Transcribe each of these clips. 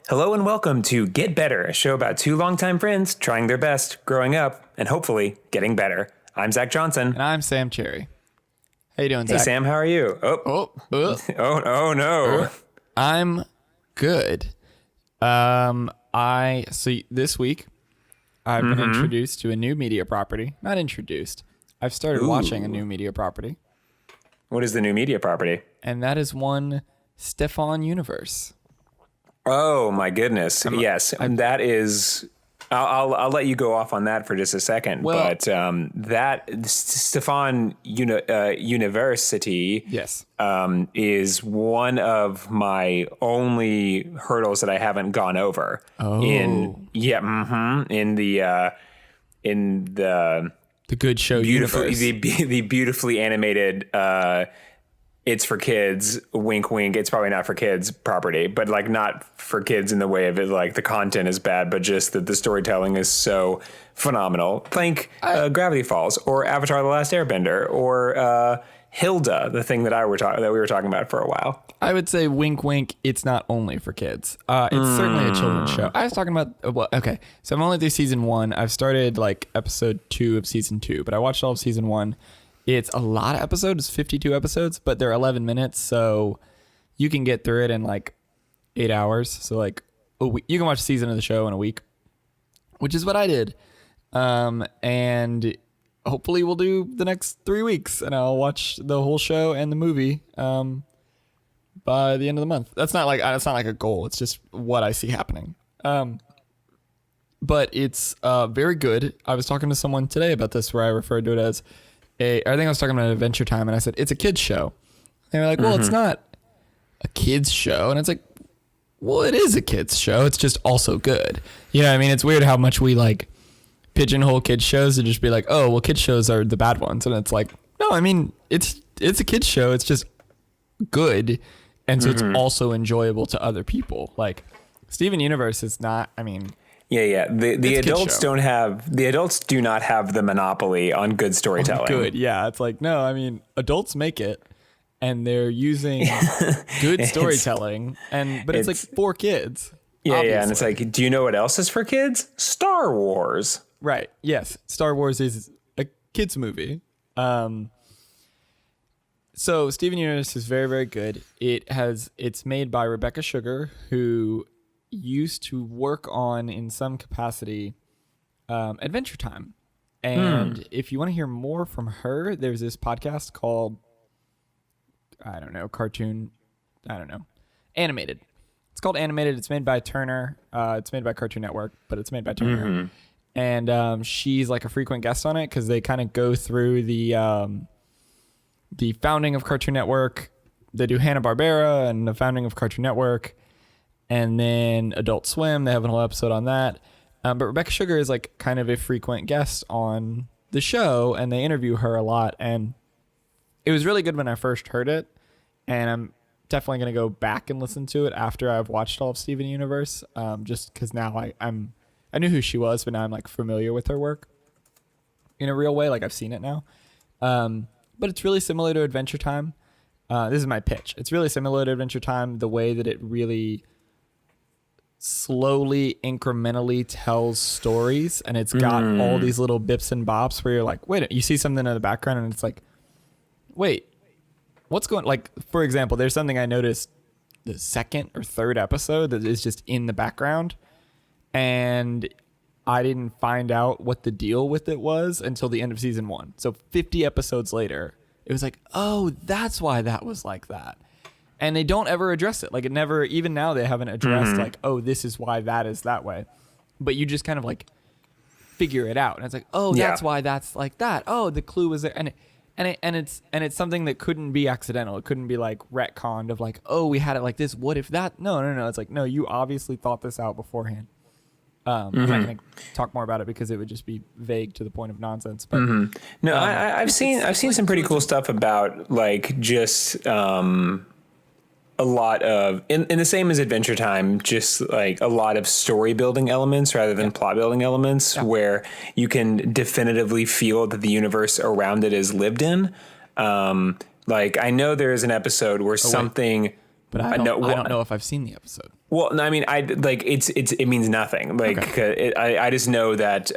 Hello and welcome to Get Better, a show about two longtime friends trying their best, growing up, and hopefully getting better. I'm Zach Johnson. And I'm Sam Cherry. How you doing, Hey, Zach? Sam, how are you? Oh no. I'm good. This week I've been introduced to a new media property. Not introduced. I've started watching a new media property, What is the new media property? and that is one Stefan Universe. Oh my goodness. Yes, that is. I'll let you go off on that for just a second. Well- but that Stefan University, Yes. is one of my only hurdles that I haven't gone over. Oh. In the The Good Show beautifully Universe. the beautifully animated it's for kids, wink wink, it's probably not for kids property, but like not for kids in the way of it like the content is bad, but just that the storytelling is so phenomenal. Think Gravity Falls or Avatar The Last Airbender or Hilda, the thing that we were talking about for a while. I would say wink wink, it's not only for kids. It's certainly a children's show. I was talking about, okay, so I'm only through season 1. I've started like episode 2 of season 2, but I watched all of season 1. It's a lot of episodes, 52 episodes, but they're 11 minutes, so you can get through it in like 8 hours. So like you can watch a season of the show in a week, which is what I did. And hopefully we'll do the next 3 weeks, and I'll watch the whole show and the movie by the end of the month. That's not like a goal. It's just what I see happening. But it's very good. I was talking to someone today about this where I referred to it as I think I was talking about Adventure Time, and I said, it's a kid's show. And they were like, well, it's not a kid's show. And it's like, well, it is a kid's show. It's just also good. You know what I mean? It's weird how much we like pigeonhole kids shows to just be like, oh, well, kids shows are the bad ones. And it's like, no, I mean, it's a kid's show. It's just good. And so it's also enjoyable to other people. Like Steven Universe is not, I mean... Yeah. The adults do not have the monopoly on good storytelling. Good, yeah. It's like, no, I mean, adults make it, and they're using good storytelling, but it's like for kids. Yeah, obviously. yeah, and it's like, do you know what else is for kids? Star Wars. Right. Yes, Star Wars is a kids movie. So Steven Universe is very, very good. It's made by Rebecca Sugar, who used to work on, in some capacity, Adventure Time. And if you want to hear more from her, there's this podcast called, Animated. It's called Animated. It's made by Turner. It's made by Cartoon Network, but it's made by Turner. And she's like a frequent guest on it because they kind of go through the founding of Cartoon Network. They do Hanna-Barbera and the founding of Cartoon Network. And then Adult Swim, they have a whole episode on that. But Rebecca Sugar is like kind of a frequent guest on the show, and they interview her a lot. And it was really good when I first heard it. And I'm definitely going to go back and listen to it after I've watched all of Steven Universe. Just because now I knew who she was, but now I'm like familiar with her work in a real way. Like I've seen it now. But it's really similar to Adventure Time. This is my pitch. It's really similar to Adventure Time, the way that it really slowly, incrementally tells stories, and it's got all these little bips and bops where you're like, wait, you see something in the background, and it's like, wait, what's going? Like, for example, there's something I noticed the second or third episode that is just in the background, and I didn't find out what the deal with it was until the end of season 1. So 50 episodes later, it was like, oh, that's why that was like that. And they don't ever address it. Like it never, even now they haven't addressed like, oh, this is why that is that way. But you just kind of like figure it out. And it's like, oh, that's why that's like that. Oh, the clue was there. And it's something that couldn't be accidental. It couldn't be like retconned of like, oh, we had it like this. What if that? No. It's like, no, you obviously thought this out beforehand. I'm not going to talk more about it because it would just be vague to the point of nonsense. But no, I've seen some pretty cool stuff about like just a lot of in the same as Adventure Time, just like a lot of story building elements rather than plot building elements where you can definitively feel that the universe around it is lived in. Like I know there is an episode where something, but I don't know if I've seen the episode. Well, no, I mean, it means nothing. Like, I just know that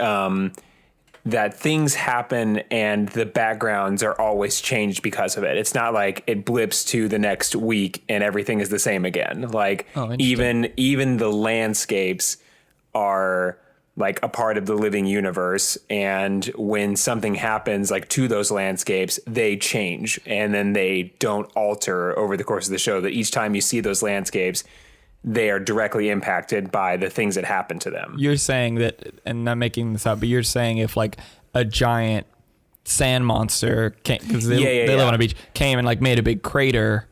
that things happen and the backgrounds are always changed because of it. It's not like it blips to the next week and everything is the same again. Like, even the landscapes are like a part of the living universe, and when something happens like to those landscapes, they change and then they don't alter over the course of the show. That each time you see those landscapes, they are directly impacted by the things that happen to them. You're saying that, and I'm making this up, but you're saying if like a giant sand monster came, because they live on a beach, came and like made a big crater,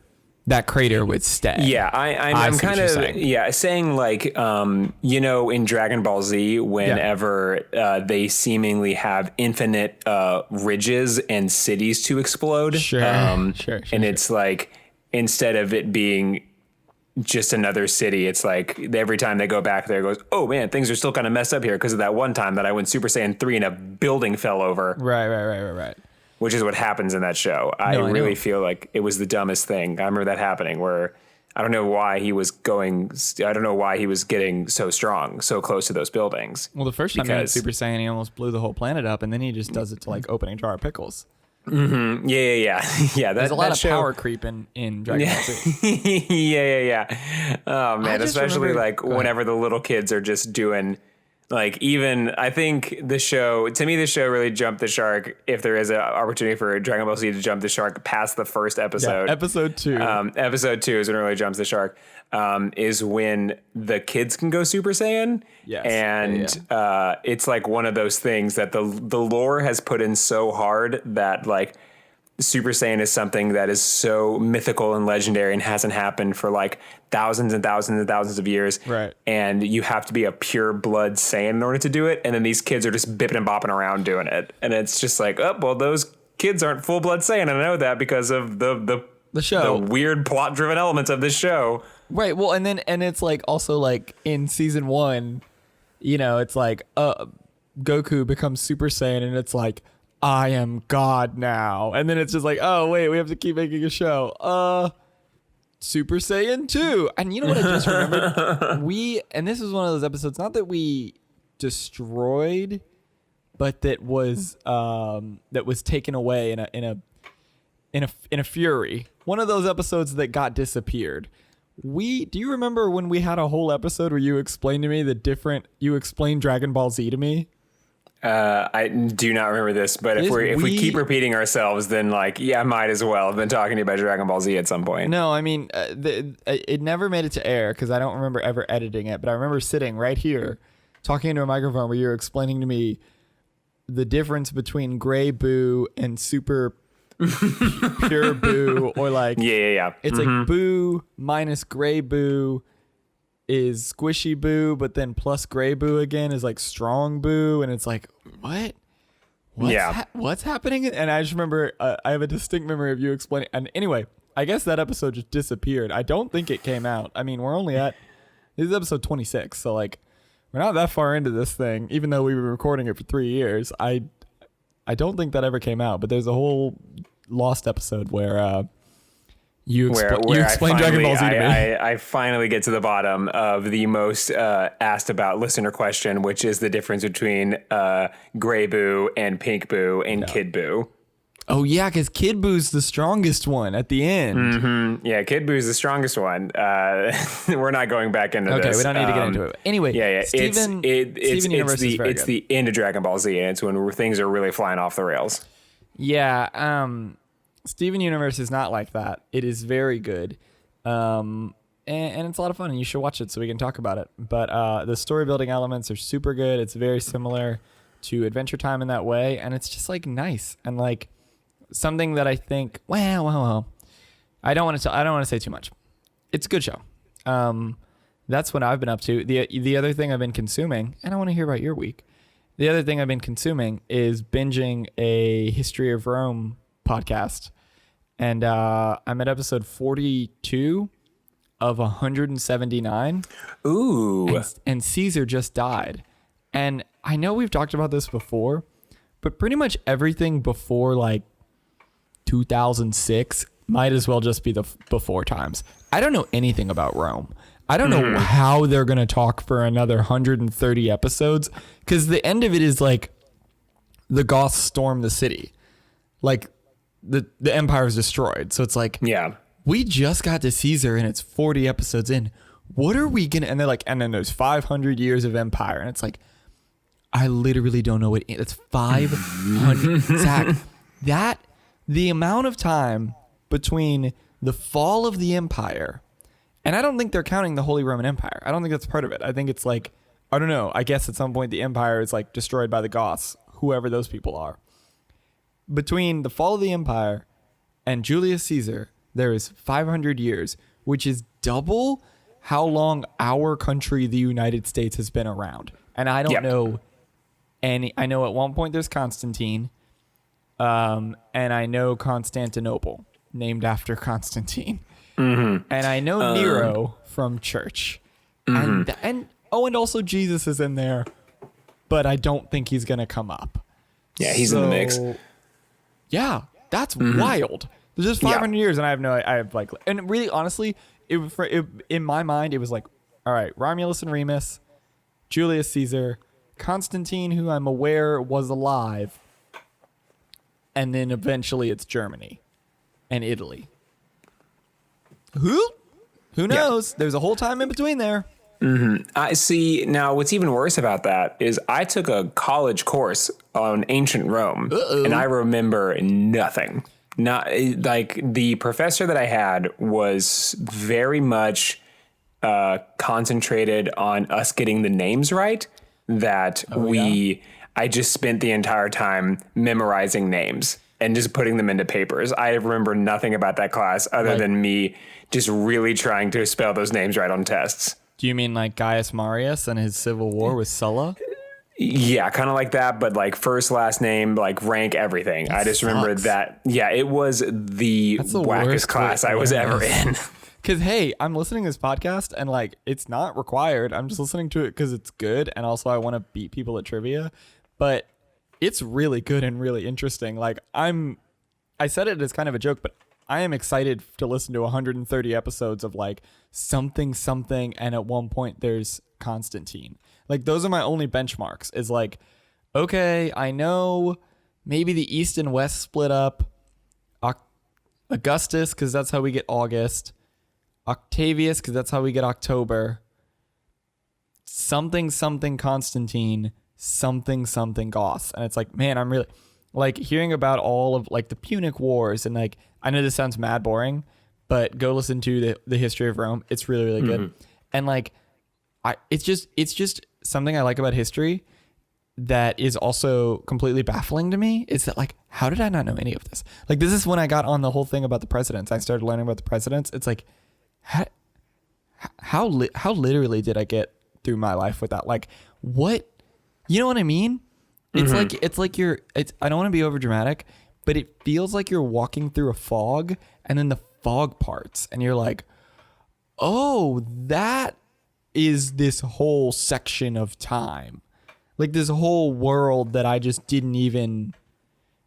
that crater would stay. Yeah, I'm kind of saying like in Dragon Ball Z, whenever they seemingly have infinite ridges and cities to explode. Sure. And it's like, instead of it being just another city, it's like every time they go back there, it goes, oh man, things are still kind of messed up here because of that one time that I went Super Saiyan 3 and a building fell over. Right. Which is what happens in that show. I really feel like it was the dumbest thing. I remember that happening, where I don't know why he was getting so strong, so close to those buildings. Well, the first time he went Super Saiyan, he almost blew the whole planet up, and then he just does it to like opening jar of pickles. Mm-hmm. Yeah. There's a lot of power creep in Dragon Ball Z. Yeah. Oh man, especially like whenever the little kids are just doing. Like, even I think the show really jumped the shark. If there is an opportunity for Dragon Ball Z to jump the shark past the first episode, episode 2. Episode 2 is when it really jumps the shark. Is when the kids can go Super Saiyan. Yes. And it's like one of those things that the lore has put in so hard that like Super Saiyan is something that is so mythical and legendary and hasn't happened for like thousands and thousands and thousands of years. Right. And you have to be a pure blood Saiyan in order to do it. And then these kids are just bipping and bopping around doing it. And it's just like, oh, well, those kids aren't full blood Saiyan. And I know that because of the show, the weird plot driven elements of this show. Right. Well, and it's like also like in season 1, it's like Goku becomes Super Saiyan and it's like, I am God now. And then it's just like, oh, wait, we have to keep making a show. Super Saiyan 2. And you know what I just remembered? And this was one of those episodes, not that we destroyed, but that was taken away in a fury. One of those episodes that got disappeared. Do you remember when we had a whole episode where you explained to me you explained Dragon Ball Z to me? I do not remember this, but if we keep repeating ourselves, then like, I might as well have been talking to you about Dragon Ball Z at some point. No, I mean, it never made it to air because I don't remember ever editing it, but I remember sitting right here talking into a microphone where you're explaining to me the difference between Gray Boo and Super Pure Boo, or like, it's like Boo minus Gray Boo is Squishy Boo, but then plus Gray Boo again is like Strong Boo, and it's like, what's happening? And I just remember I have a distinct memory of you explaining. And anyway, I guess that episode just disappeared. I don't think it came out. I mean, this is episode 26, so like we're not that far into this thing, even though we were recording it for 3 years. I don't think that ever came out, but there's a whole lost episode where you explain Dragon Ball Z to me. I finally get to the bottom of the most asked about listener question, which is the difference between Gray Boo and Pink Boo and Kid Boo. Oh, yeah, because Kid Boo's the strongest one at the end. Mm-hmm. Yeah, Kid Boo's the strongest one. We're not going back into this. Okay, we don't need to get into it. Anyway, Steven Universe is very good. It's the end of Dragon Ball Z, and it's when things are really flying off the rails. Yeah, Steven Universe is not like that. It is very good. And it's a lot of fun, and you should watch it so we can talk about it. But the story building elements are super good. It's very similar to Adventure Time in that way, and it's just like nice and like something that I think, well. I don't want to say too much. It's a good show. That's what I've been up to. The other thing I've been consuming, and I want to hear about your week. The other thing I've been consuming is binging a History of Rome podcast, and I'm at episode 42 of 179. Ooh. And Caesar just died. And I know we've talked about this before, but pretty much everything before like 2006 might as well just be the before times. I don't know anything about Rome. I don't know how they're going to talk for another 130 episodes, because the end of it is like the Goths storm the city. Like the empire is destroyed. So it's like, Yeah. we just got to Caesar and it's 40 episodes in. What are we going to, and they're like, and then there's 500 years of empire. And it's like, I literally don't know what it's 500. Zach, the amount of time between the fall of the empire, and I don't think they're counting the Holy Roman Empire. I don't think that's part of it. I think it's like, I don't know. I guess at some point the empire is like destroyed by the Goths, whoever those people are. Between the fall of the empire and Julius Caesar, there is 500 years, which is double how long our country, the United States, has been around. And I don't know any. I know at one point there's Constantine, and I know Constantinople, named after Constantine. And I know Nero from church. And also Jesus is in there, but I don't think he's going to come up. Yeah, he's in the mix. Yeah, that's wild. There's just 500 years, and I have like, and really, honestly, in my mind, it was like, all right, Romulus and Remus, Julius Caesar, Constantine, who I'm aware was alive, and then eventually it's Germany and Italy. Who knows? There's a whole time in between there. I see. Now, what's even worse about that is I took a college course on ancient Rome, and I remember nothing. Not like the professor that I had was very much concentrated on us getting the names right. I just spent the entire time memorizing names and just putting them into papers. I remember nothing about that class other than me just really trying to spell those names right on tests. Do you mean like Gaius Marius and his civil war with Sulla? Yeah, kind of like that, but like first, last name, like rank, everything. I just remember that. Yeah, it was the wackest class I was ever in. Because, hey, I'm listening to this podcast and like it's not required. I'm just listening to it because it's good. And also I want to beat people at trivia. But it's really good and really interesting. Like I said it as kind of a joke, but I am excited to listen to 130 episodes of like something, and at one point there's Constantine. Like those are my only benchmarks is like, okay, I know maybe the East and West split up. Augustus, because that's how we get August. Octavius, because that's how we get October. Something Constantine, something Goths. And it's like, man, I'm really like hearing about all of like the Punic Wars and like, I know this sounds mad boring, but go listen to the history of Rome. It's really, really good. And like, it's just something I like about history that is also completely baffling to me. Is that like, how did I not know any of this? Like, this is when I got on the whole thing about the presidents. I started learning about the presidents. It's like, how literally did I get through my life without like, what, you know what I mean? It's like I don't want to be over dramatic, but it feels like you're walking through a fog and then the fog parts and you're like, oh, that is this whole section of time. Like this whole world that I just didn't even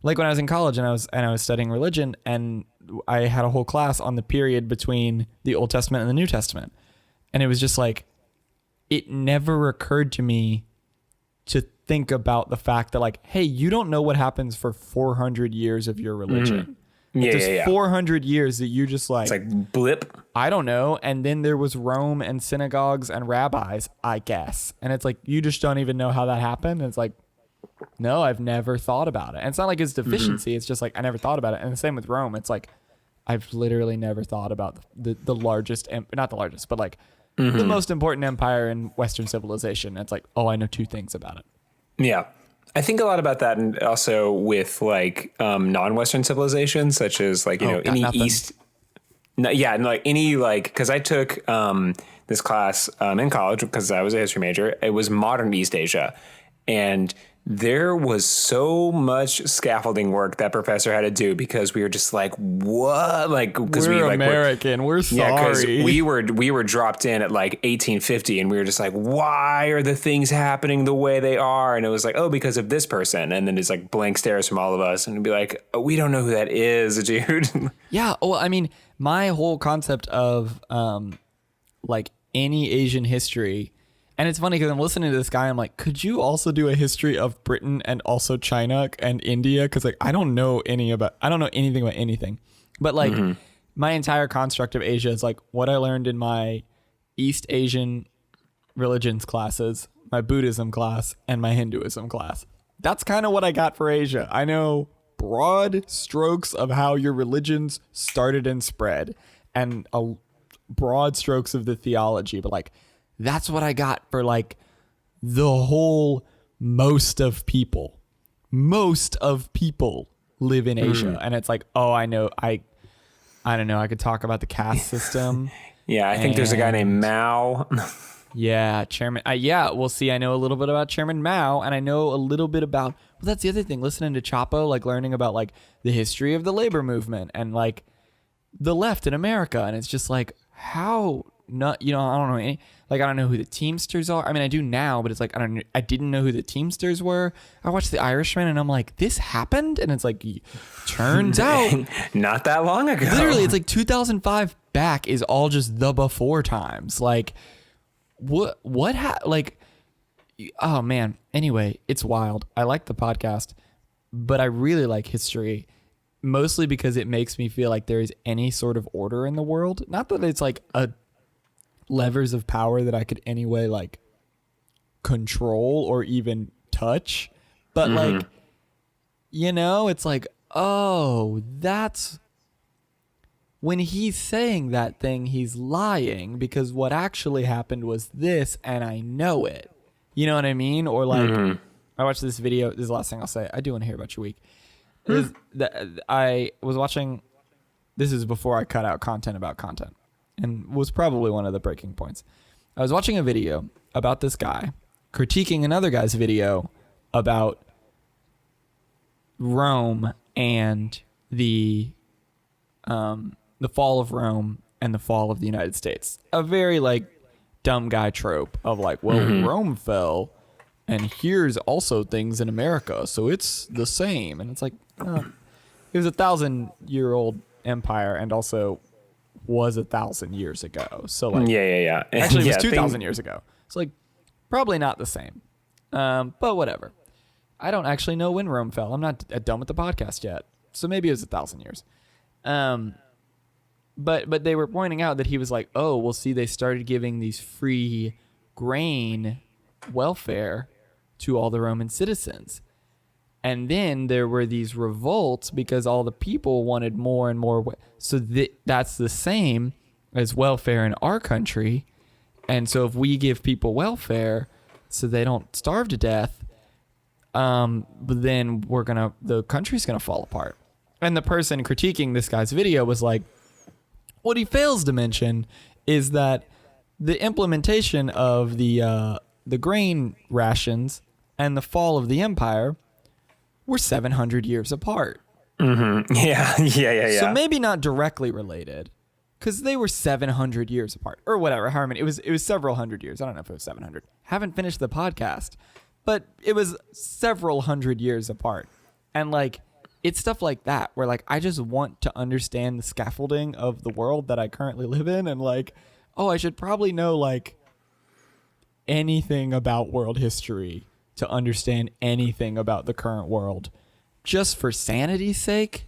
like when I was in college and I was studying religion and I had a whole class on the period between the Old Testament and the New Testament. And it was just like, it never occurred to me to think about the fact that like, hey, you don't know what happens for 400 years of your religion. There's 400 years that you just like, it's like blip. I don't know. And then there was Rome and synagogues and rabbis, I guess. And it's like, you just don't even know how that happened. And it's like, no, I've never thought about it. And it's not like it's deficiency. It's just like, I never thought about it. And the same with Rome. It's like, I've literally never thought about the largest, not the largest, but like the most important empire in Western civilization. It's like, oh, I know two things about it. Yeah. I think a lot about that, and also with like non-Western civilizations, such as like, any nothing. East. And like any like, because I took this class in college because I was a history major. It was modern East Asia, and there was so much scaffolding work that professor had to do because we were just like, what? Like, because we're American, we're sorry. Yeah, because we were dropped in at like 1850, and we were just like, why are the things happening the way they are? And it was like, oh, because of this person. And then it's like blank stares from all of us, and it'd be like, oh, we don't know who that is, dude. Yeah. Well, I mean, my whole concept of like any Asian history. And it's funny because I'm listening to this guy. I'm like, could you also do a history of Britain and also China and India? Because like I don't know anything about anything. But like my entire construct of Asia is like what I learned in my East Asian religions classes, my Buddhism class, and my Hinduism class. That's kind of what I got for Asia. I know broad strokes of how your religions started and spread, and broad strokes of the theology, but like that's what I got for like the whole most of people live in Asia. And it's like, oh, I know. I don't know. I could talk about the caste system. Yeah. I think there's a guy named Mao. Yeah. Chairman. Yeah. Well, see, I know a little bit about Chairman Mao, and I know a little bit about, well, that's the other thing. Listening to Chapo, like learning about like the history of the labor movement and like the left in America. And it's just like, how not, I don't know any, like, I don't know who the Teamsters are. I mean, I do now, but it's like, I didn't know who the Teamsters were. I watched The Irishman and I'm like, this happened? And it's like, turns out not that long ago. Literally, it's like 2005 back is all just the before times. Like, like, oh man. Anyway, it's wild. I like the podcast, but I really like history, mostly because it makes me feel like there is any sort of order in the world. Not that it's like a levers of power that I could anyway like control or even touch, but like, it's like, oh, that's when he's saying that thing, he's lying because what actually happened was this, and I know it. You know what I mean? Or like, I watched this video. This is the last thing I'll say. I do want to hear about your week. Is that I was watching. This is before I cut out content about content, and was probably one of the breaking points. I was watching a video about this guy critiquing another guy's video about Rome and the fall of Rome and the fall of the United States. A very like dumb guy trope of like, well, Rome fell, and here's also things in America, so it's the same. And it's like, it was 1,000-year-old empire, and also was 1,000 years ago. So like, yeah. Actually, it was 2,000 years ago. So like, probably not the same. But whatever. I don't actually know when Rome fell. I'm not done with the podcast yet, so maybe it was 1,000 years. But they were pointing out that he was like, oh, well, see, they started giving these free grain welfare to all the Roman citizens. And then there were these revolts because all the people wanted more and more. So that's the same as welfare in our country. And so if we give people welfare so they don't starve to death, but then the country's going to fall apart. And the person critiquing this guy's video was like, what he fails to mention is that the implementation of the grain rations and the fall of the empire were 700 years apart. Yeah. So maybe not directly related, because they were 700 years apart, or whatever. Harmon, it was several hundred years. I don't know if it was 700. Haven't finished the podcast, but it was several hundred years apart. And like, it's stuff like that where like I just want to understand the scaffolding of the world that I currently live in, and like, oh, I should probably know like anything about world history to understand anything about the current world, just for sanity's sake.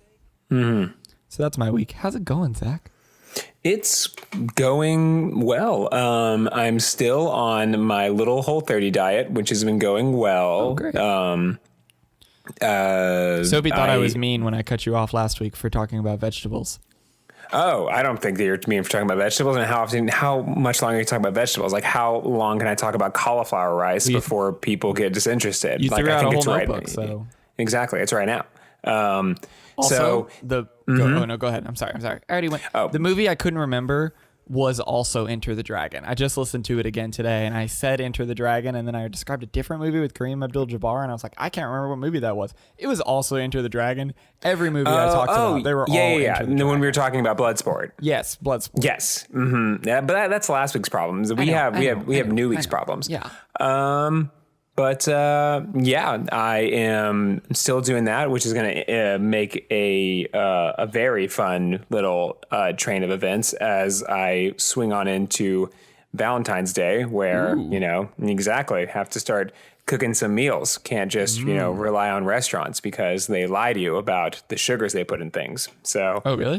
So that's my week. How's it going, Zach? It's going well. I'm still on my little Whole30 diet, which has been going well. Oh, great. Sophie thought I was mean when I cut you off last week for talking about vegetables. Oh, I don't think that you're mean for talking about vegetables. And how much longer are you talking about vegetables? Like, how long can I talk about cauliflower rice before people get disinterested? You like, threw I out think a it's whole right. notebook, so. Exactly. It's right now. Also, go ahead. I'm sorry. I already went. Oh. The movie I couldn't remember was also Enter the Dragon. I just listened to it again today, and I said Enter the Dragon, and then I described a different movie with Kareem Abdul-Jabbar, and I was like, I can't remember what movie that was. It was also Enter the Dragon. Every movie I talked about, they were all Enter the Dragon. When we were talking about Bloodsport. Yes, Bloodsport. Yes. Yeah, but that's last week's problems. We have new week's problems. Yeah. But I am still doing that, which is going to make a very fun little train of events as I swing on into Valentine's Day, where, Ooh. you know, exactly, have to start cooking some meals. Can't just, you know, rely on restaurants because they lie to you about the sugars they put in things. So, Oh, really?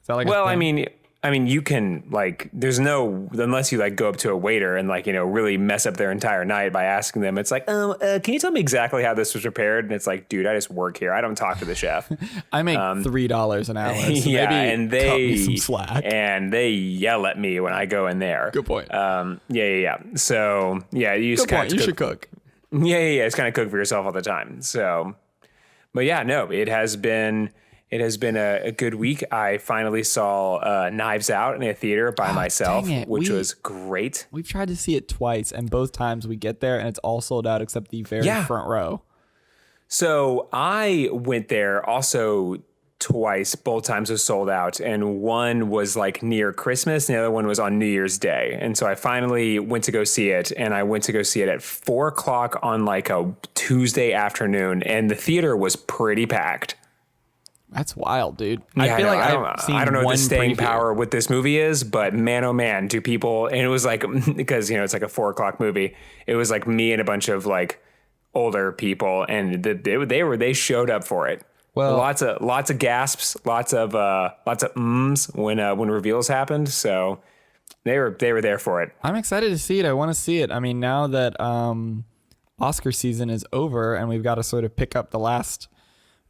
Is that like well, a thing? I mean, you can like, there's no, unless you like go up to a waiter and like, you know, really mess up their entire night by asking them, it's like, can you tell me exactly how this was prepared? And it's like, dude, I just work here. I don't talk to the chef. I make $3 an hour. So Yeah, maybe and cut me some they slack. and they yell at me when I go in there. Good point. Yeah. So yeah, you just Good point. kind You of should cook. yeah. It's kind of cook for yourself all the time. So, but yeah, no, it has been a good week. I finally saw Knives Out in a theater by myself, dang it. which was great. We've tried to see it twice, and both times we get there and it's all sold out except the very Yeah. front row. So I went there also twice. Both times was sold out, and one was like near Christmas, and the other one was on New Year's Day. And so I finally went to go see it, and I went to go see it at 4:00 on like a Tuesday afternoon, and the theater was pretty packed. That's wild, dude. Yeah, I feel like know. I've seen I don't know what one the staying preview. power with this movie is, but man, oh man, do people, and it was like, because, you know, it's like a 4:00 movie. It was like me and a bunch of like older people, and they showed up for it. Well- lots of gasps, lots of ums when reveals happened. So they were there for it. I'm excited to see it. I want to see it. I mean, now that Oscar season is over and we've got to sort of pick up the last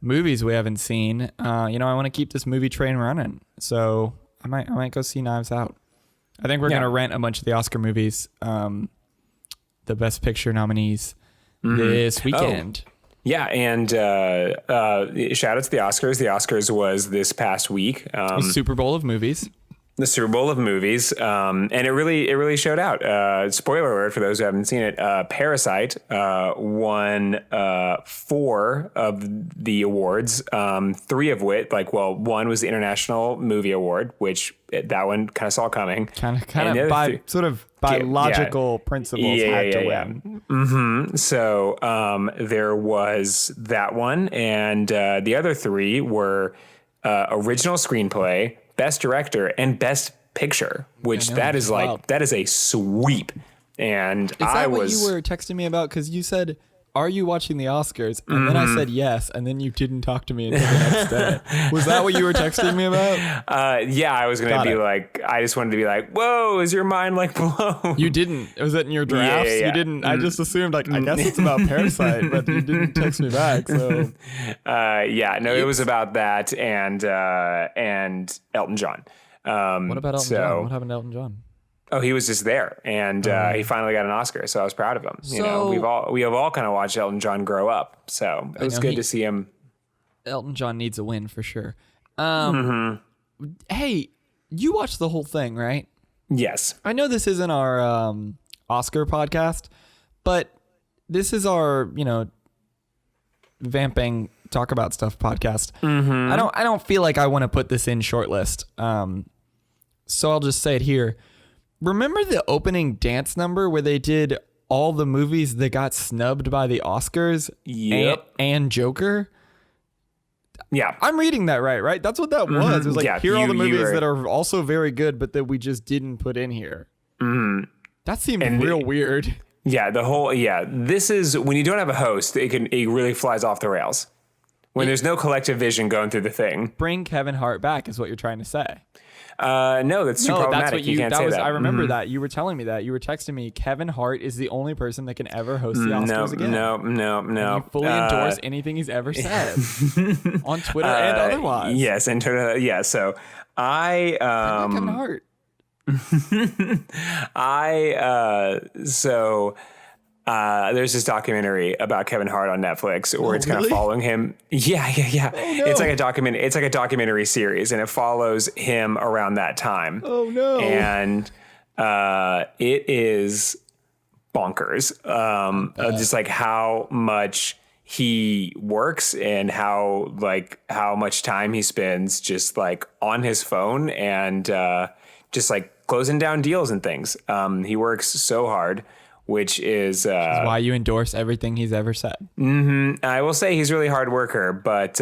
movies we haven't seen, I want to keep this movie train running. So I might go see Knives Out. I think we're Yeah. gonna rent a bunch of the Oscar movies, the Best Picture nominees this weekend. Yeah, and shout out to the Oscars. The Oscars was this past week. Super Bowl of movies. The Super Bowl of movies, and it really showed out. Spoiler alert for those who haven't seen it: Parasite won 4 of the awards, 3 of which, one was the International Movie Award, which that one kind of saw coming. Kind And of the other by three- sort of by Yeah. logical principles had to win. So there was that one, and the other 3 were original screenplay, best director, and best picture, which know, that it's is wild. that is a sweep. And Is that what you were texting me about? Because you said, "Are you watching the Oscars?" And then I said yes, and then you didn't talk to me until the next day. Was that what you were texting me about? yeah, I was gonna Got be it. like, I just wanted to be like, whoa, is your mind like blown? You didn't. Was it in your drafts? Yeah. You didn't. I just assumed, I guess it's about Parasite, but you didn't text me back. So It was about that and Elton John. what about Elton John? What happened to Elton John? Oh, he was just there, and he finally got an Oscar, so I was proud of him. So- We have all kind of watched Elton John grow up, so it was know, good he- to see him. Elton John needs a win for sure. Hey, you watched the whole thing, right? Yes, I know this isn't our Oscar podcast, but this is our, vamping talk about stuff podcast. I don't feel like I want to put this in shortlist. So I'll just say it here. Remember the opening dance number where they did all the movies that got snubbed by the Oscars? Yep. And Joker? yeah. I'm reading that right? That's what that was. It was like, Yeah, here are all the you movies were- that are also very good, but that we just didn't put in here. That seemed And real weird. Yeah, this is when you don't have a host, it really flies off the rails. When there's no collective vision going through the thing. Bring Kevin Hart back is what you're trying to say. No, that's too problematic. That's what you can't say that. I remember that. You were telling me that. You were texting me, Kevin Hart is the only person that can ever host the Oscars again. No. You fully endorse anything he's ever said on Twitter and otherwise. Yes, and yeah. So I Kevin Hart. there's this documentary about Kevin Hart on Netflix where it's kind of really? following him. Yeah. no. It's like a documentary series, and it follows him around that time. Oh no. And it is bonkers. Just like how much he works and how much time he spends just like on his phone and just like closing down deals and things. He works so hard, which is Why you endorse everything he's ever said. I will say he's a really hard worker, but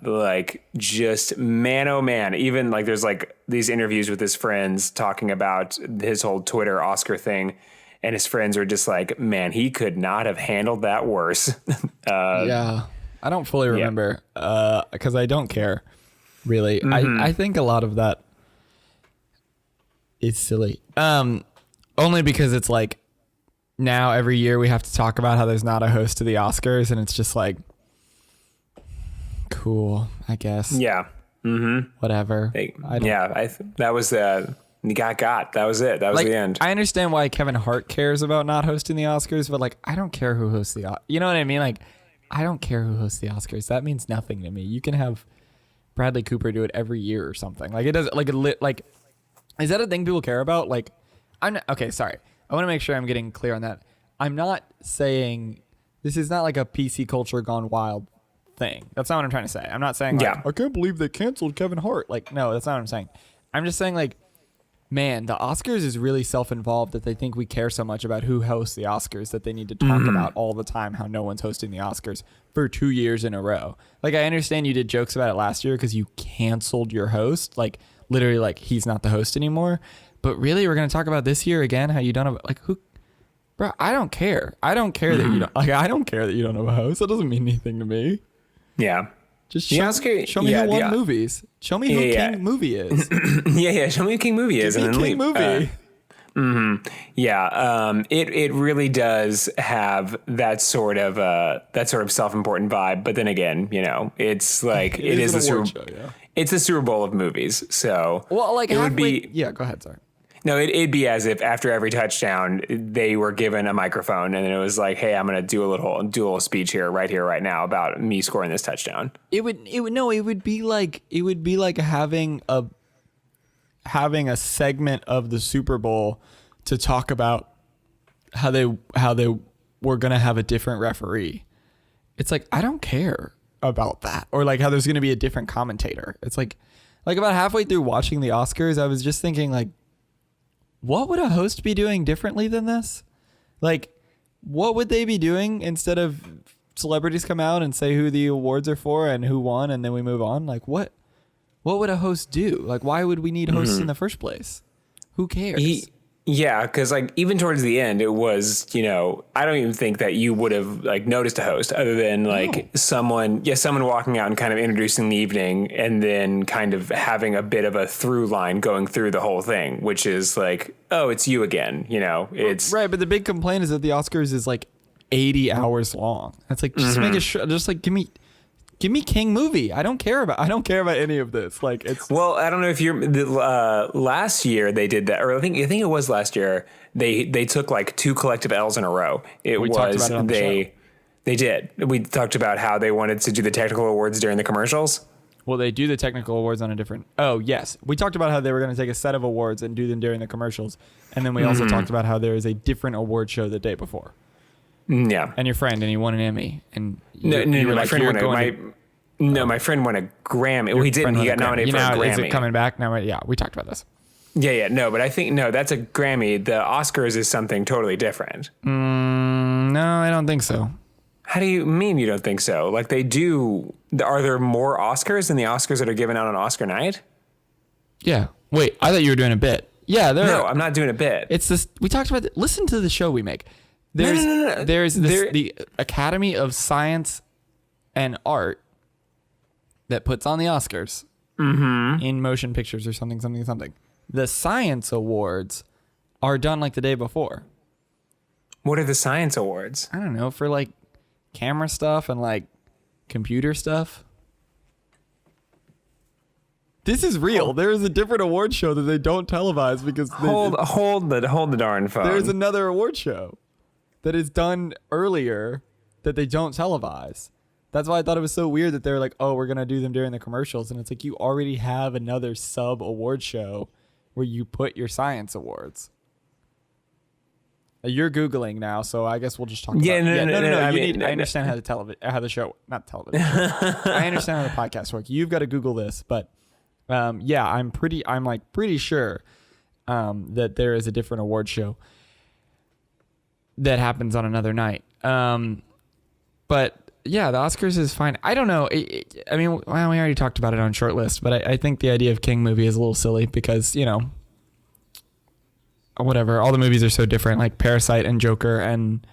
like just man, oh man, even like there's like these interviews with his friends talking about his whole Twitter Oscar thing. And his friends are just like, man, he could not have handled that worse. Yeah. I don't fully remember because I don't care, really. I think a lot of that is silly. Only because it's like now every year we have to talk about how there's not a host to the Oscars, and it's just like, cool, I guess. Yeah. Whatever. That was you got. That was it. That was like, the end. I understand why Kevin Hart cares about not hosting the Oscars, but like, I don't care who hosts the you know what I mean? Like, I don't care who hosts the Oscars. That means nothing to me. You can have Bradley Cooper do it every year or something. Like, it doesn't like, is that a thing people care about? Like, okay, sorry. I want to make sure I'm getting clear on that. I'm not saying this is not like a PC culture gone wild thing. That's not what I'm trying to say. I'm not saying like, I can't believe they canceled Kevin Hart. Like, no, that's not what I'm saying. I'm just saying like, man, the Oscars is really self-involved that they think we care so much about who hosts the Oscars that they need to talk about all the time how no one's hosting the Oscars for 2 years in a row. Like, I understand you did jokes about it last year because you canceled your host. Like, literally, like, he's not the host anymore. But really, we're going to talk about this year again, how you don't have, like, who? Bro, I don't care. I don't care that you don't, like, I don't care that you don't have a host. That doesn't mean anything to me. Yeah. Just show me who won movies. Show me who King Movie is. Show me who King Movie is. Give me King Movie. It really does have that sort of self-important vibe. But then again, you know, it's like it is the it's the Super Bowl of movies. So well, like it would be. Yeah, go ahead. Sorry. No, it'd be as if after every touchdown they were given a microphone and it was like, "Hey, I'm going to do a little speech here, right now, about me scoring this touchdown." It would be like having a segment of the Super Bowl to talk about how they were going to have a different referee. It's like, I don't care about that, or like how there's going to be a different commentator. It's like about halfway through watching the Oscars, I was just thinking like, what would a host be doing differently than this? Like, what would they be doing instead of celebrities come out and say who the awards are for and who won, and then we move on? Like, what would a host do? Like, why would we need hosts in the first place? Who cares? Yeah, because like even towards the end, it was, you know, I don't even think that you would have like noticed a host other than like someone walking out and kind of introducing the evening and then kind of having a bit of a through line going through the whole thing, which is like, oh, it's you again, you know, it's right. But the big complaint is that the Oscars is like 80 hours long. It's like, just make it just like, give me King Movie. I don't care about any of this. Like, it's well, I don't know if you're last year they did that, or I think it was last year they took like 2 collective L's in a row. Talked about it on the show. They did. We talked about how they wanted to do the technical awards during the commercials. Well, they do the technical awards on a different. Oh, yes. We talked about how they were going to take a set of awards and do them during the commercials, and then we also talked about how there is a different award show the day before. Yeah. And your friend, and he won an Emmy, and my friend won my friend won a Grammy. Well, he didn't. He got nominated for a Grammy. Is it coming back now? Yeah, we talked about this. Yeah. No, but I think that's a Grammy. The Oscars is something totally different. No, I don't think so. How do you mean you don't think so? Like they do. Are there more Oscars than the Oscars that are given out on Oscar night? Yeah. Wait, I thought you were doing a bit. Yeah. No, I'm not doing a bit. It's this. We talked about. Listen to the show we make. No. There's the Academy of Science and Art that puts on the Oscars in motion pictures or something. The Science Awards are done like the day before. What are the Science Awards? I don't know, for like camera stuff and like computer stuff. This is real. There is a different award show that they don't televise because hold the darn phone. There's another award show that is done earlier that they don't televise. That's why I thought it was so weird that they're like, oh, we're going to do them during the commercials. And it's like, you already have another sub award show where you put your science awards. You're Googling now, so I guess we'll just talk about it. No. I understand how the show, not television. I understand how the podcast work. You've got to Google this, but I'm pretty sure that there is a different award show. that happens on another night. But yeah, the Oscars is fine. I don't know. I mean, well, we already talked about it on Shortlist, but I think the idea of King movie is a little silly because, you know, whatever. All the movies are so different. Like Parasite and Joker and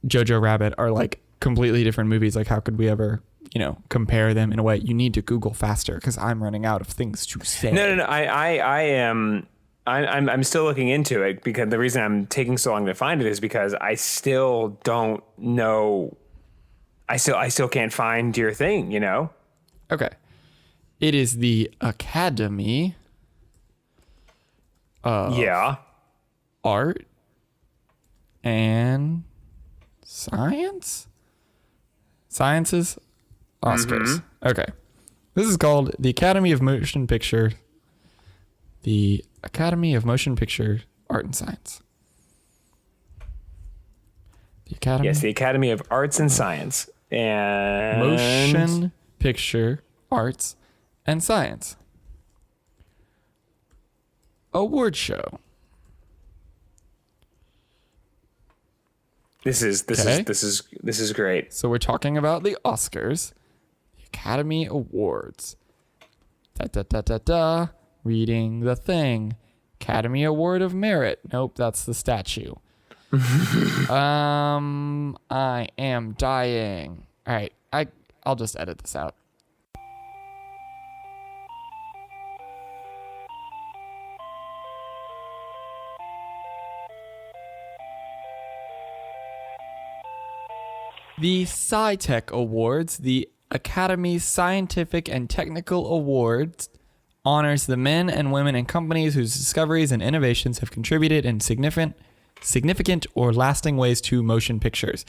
Jojo Rabbit are like completely different movies. Like how could we ever, you know, compare them in a way? You need to Google faster because I'm running out of things to say. No. I am. I'm still looking into it because the reason I'm taking so long to find it is because I still don't know. I still can't find your thing, you know? Okay. It is the Academy of Art and Sciences Oscars. Mm-hmm. Okay. This is called the Academy of Motion Picture. The Academy of Motion Picture Art and Science. The Academy. Yes, the Academy of Arts and Science. And Motion Picture Arts and Science Award Show. This is great. So we're talking about the Oscars, the Academy Awards. Reading the thing. Academy Award of Merit. Nope, that's the statue. I am dying. All right, I'll just edit this out. The SciTech Awards, the Academy's Scientific and Technical Awards, honors the men and women and companies whose discoveries and innovations have contributed in significant or lasting ways to motion pictures.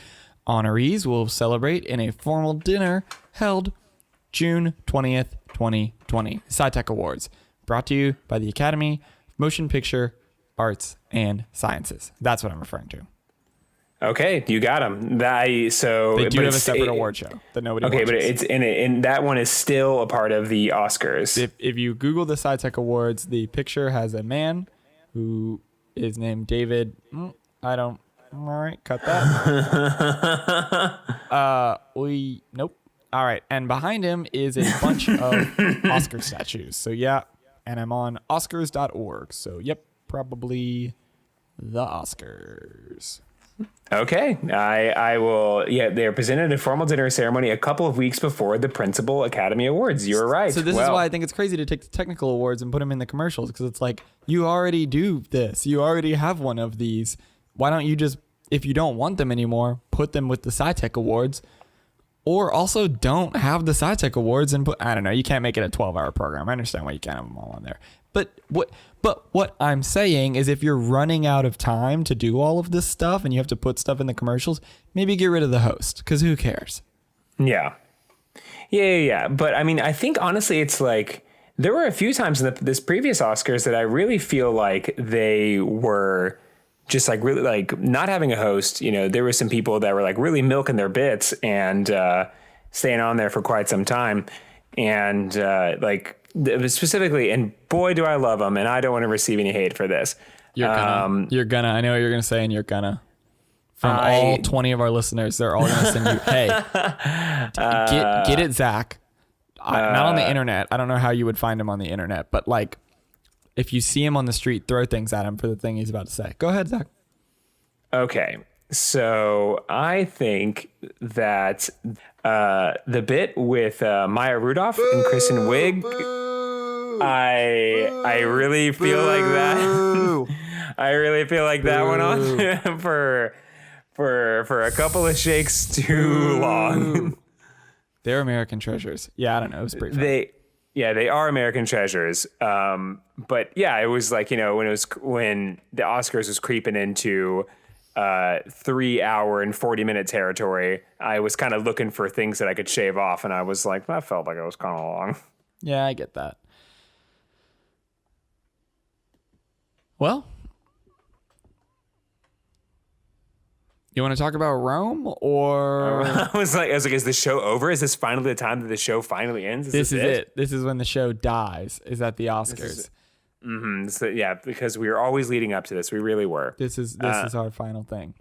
Honorees will celebrate in a formal dinner held June 20th, 2020. SciTech Awards, brought to you by the Academy of Motion Picture Arts and Sciences. That's what I'm referring to. Okay, you got them. They do have a separate award show that nobody watches. But it's and that one is still a part of the Oscars. If you Google the SciTech Awards, the picture has a man who is named David. All right, cut that. Nope. All right, and behind him is a bunch of Oscar statues. So yeah, and I'm on Oscars.org. So yep, probably the Oscars. Okay, I will. Yeah, they're presented at a formal dinner ceremony a couple of weeks before the Principal Academy Awards. You're right. So this is why I think it's crazy to take the technical awards and put them in the commercials, because it's like, you already do this. You already have one of these. Why don't you just, if you don't want them anymore, put them with the SciTech Awards, or also don't have the SciTech Awards and put, I don't know, you can't make it a 12-hour program. I understand why you can't have them all on there. But what I'm saying is, if you're running out of time to do all of this stuff and you have to put stuff in the commercials, maybe get rid of the host, because who cares? Yeah. But I mean, I think honestly, it's like there were a few times in this previous Oscars that I really feel like they were just like really like not having a host. You know, there were some people that were like really milking their bits and staying on there for quite some time. And specifically, and boy, do I love them, and I don't want to receive any hate for this. You're gonna. I know what you're gonna say, and you're gonna. From all 20 of our listeners, they're all gonna send you, hey, get it, Zach. Not on the internet. I don't know how you would find him on the internet, but like, if you see him on the street, throw things at him for the thing he's about to say. Go ahead, Zach. Okay, so I think that the bit with Maya Rudolph and Kristen Wiig, I really feel like that. I really feel like that went on for a couple of shakes too long. They're American treasures. Yeah, I don't know. It was pretty fun. They are American treasures. But yeah, it was like, you know, when the Oscars was creeping into 3 hour and 40-minute territory, I was kind of looking for things that I could shave off, and I was like, that felt like it was kind of long. Yeah, I get that. Well, you want to talk about Rome, or I was like, is the show over? Is this finally the time that the show finally ends? This is it. This is when the show dies. Is at the Oscars. So, yeah, because we were always leading up to this. We really were. This is our final thing.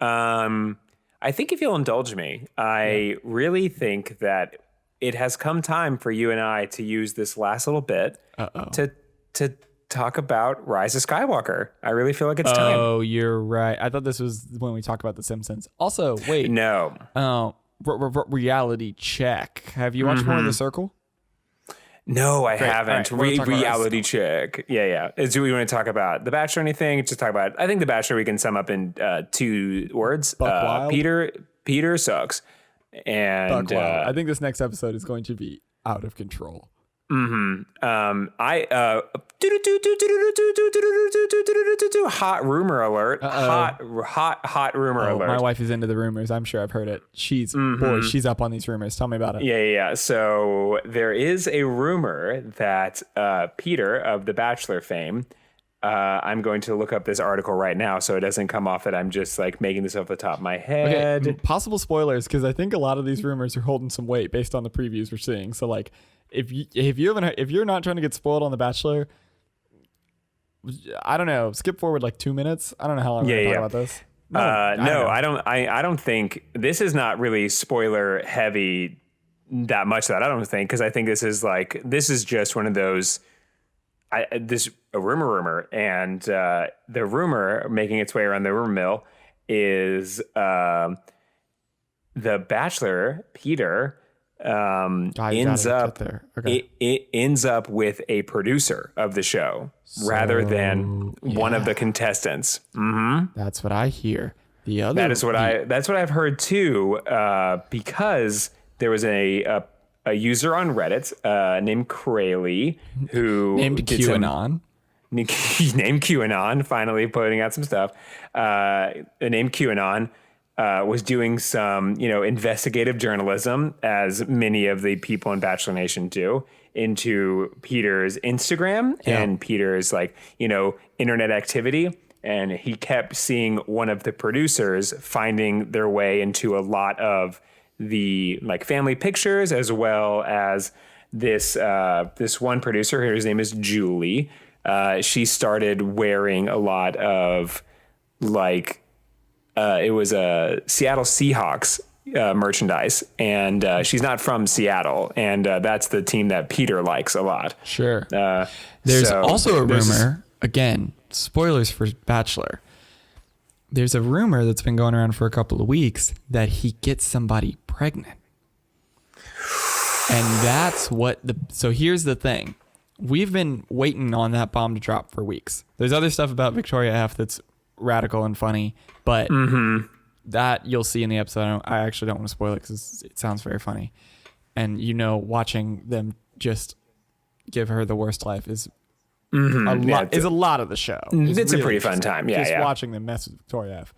I think if you'll indulge me, I really think that it has come time for you and I to use this last little bit to talk about Rise of Skywalker. I really feel like it's time. Oh, you're right. I thought this was when we talked about The Simpsons. Also, wait. No. Reality check. Have you watched more of The Circle? No, I haven't. All right, Reality check. Yeah. Do we want to talk about The Bachelor or anything? Just talk about, I think The Bachelor we can sum up in 2 words. Buck wild. Peter sucks. And Buck wild. I think this next episode is going to be out of control. Hot rumor alert. Hot rumor alert. My wife is into the rumors. I'm sure I've heard it. She's up on these rumors. Tell me about it. Yeah. So there is a rumor that Peter of The Bachelor fame. I'm going to look up this article right now so it doesn't come off that I'm just like making this off the top of my head. Okay, possible spoilers, because I think a lot of these rumors are holding some weight based on the previews we're seeing. So like, if you're not trying to get spoiled on The Bachelor, I don't know. Skip forward like 2 minutes. I don't know how long we're going to talk about this. I don't think this is not really spoiler heavy that much. That I don't think, because I think this is just one of those. A rumor, and the rumor making its way around the rumor mill is The Bachelor Peter ends up it ends up with a producer of the show rather than one of the contestants. That's what I hear. That's what I've heard too, because there was a user on Reddit named Crayley who named QAnon. Named QAnon, finally putting out some stuff. Named QAnon was doing some, investigative journalism, as many of the people in Bachelor Nation do, into Peter's Instagram and Peter's internet activity. And he kept seeing one of the producers finding their way into a lot of the family pictures, as well as this one producer, whose name is Julie. She started wearing a lot of it was a Seattle Seahawks merchandise, and she's not from Seattle, and that's the team that Peter likes a lot. Sure. There's also a rumor, again, spoilers for Bachelor. There's a rumor that's been going around for a couple of weeks that he gets somebody pregnant. And that's so here's the thing. We've been waiting on that bomb to drop for weeks. There's other stuff about Victoria F that's radical and funny, but that you'll see in the episode. I actually don't want to spoil it because it sounds very funny. And watching them just give her the worst life is a lot of the show. It's really a pretty fun time. Yeah, watching them mess with Victoria F.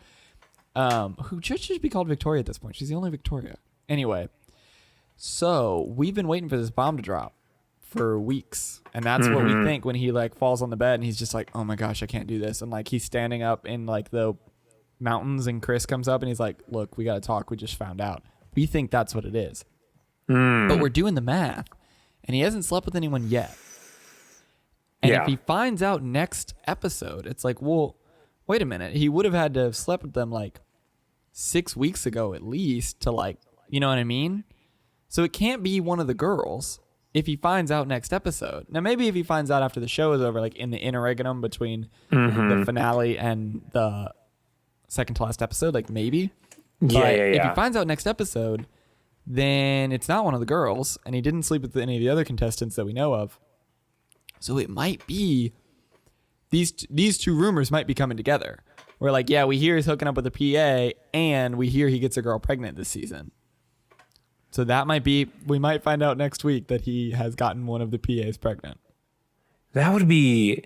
Who should be called Victoria at this point. She's the only Victoria. Anyway, so we've been waiting for this bomb to drop for weeks, and that's what we think when he falls on the bed and he's just like, oh my gosh, I can't do this, and he's standing up in the mountains, and Chris comes up and he's like, look, we gotta talk, we just found out. We think that's what it is, but we're doing the math, and he hasn't slept with anyone yet. And if he finds out next episode, it's like, well, wait a minute, he would have had to have slept with them 6 weeks ago at least to you know what I mean? So it can't be one of the girls if he finds out next episode. Now, maybe if he finds out after the show is over, in the interregnum between the finale and the second to last episode, maybe. If he finds out next episode, then it's not one of the girls, and he didn't sleep with any of the other contestants that we know of. So it might be these two rumors might be coming together. Where we hear he's hooking up with a PA, and we hear he gets a girl pregnant this season. So that might be, we might find out next week that he has gotten one of the PAs pregnant. That would be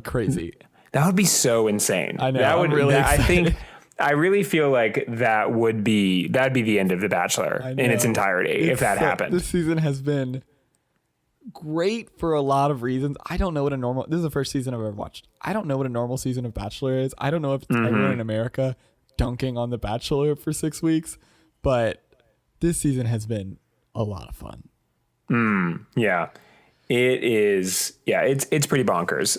crazy. That would be so insane. I know. I really feel like that'd be the end of The Bachelor in its entirety if that happened. This season has been great for a lot of reasons. I don't know what this is the first season I've ever watched. I don't know what a normal season of Bachelor is. I don't know if it's everyone in America dunking on The Bachelor for 6 weeks, but this season has been a lot of fun. Yeah. It is, yeah, it's pretty bonkers.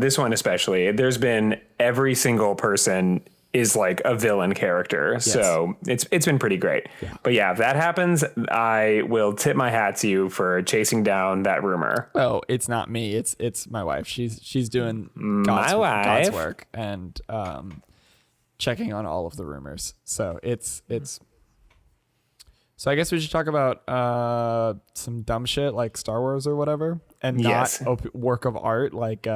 This one especially. There's been every single person is like a villain character, so it's been pretty great. Yeah. But yeah, if that happens, I will tip my hat to you for chasing down that rumor. Oh, it's not me. It's my wife. She's doing God's work and checking on all of the rumors. So it's. So I guess we should talk about some dumb shit like Star Wars or whatever, and not work of art like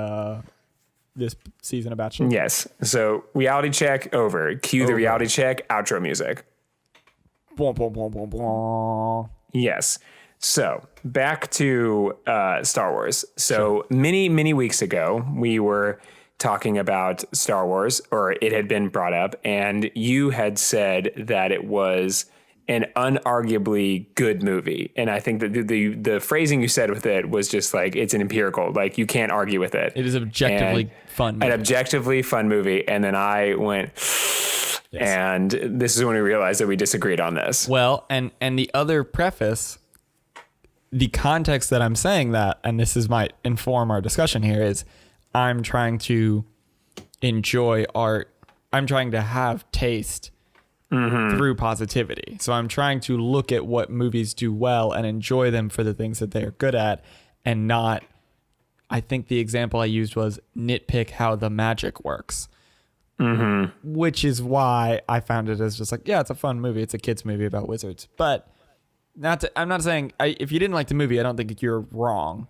this season of Bachelor. Yes. So reality check over. Cue the reality check outro music. Blah, blah, blah, blah, blah. Yes. So back to Star Wars. So many weeks ago, we were talking about Star Wars, or it had been brought up, and you had said that it was an unarguably good movie. And I think that the phrasing you said with it was just like, it's an empirical, like you can't argue with it. It is objectively fun movie. An objectively fun movie. And then I went, and this is when we realized that we disagreed on this. Well, and the other preface, the context that I'm saying that, and this is might inform our discussion here, is I'm trying to enjoy art. I'm trying to have taste through positivity. So I'm trying to look at what movies do well and enjoy them for the things that they are good at, and not, I think the example I used was nitpick how the magic works, which is why I found it as just like, yeah, it's a fun movie. It's a kid's movie about wizards. But I'm not saying, if you didn't like the movie, I don't think you're wrong.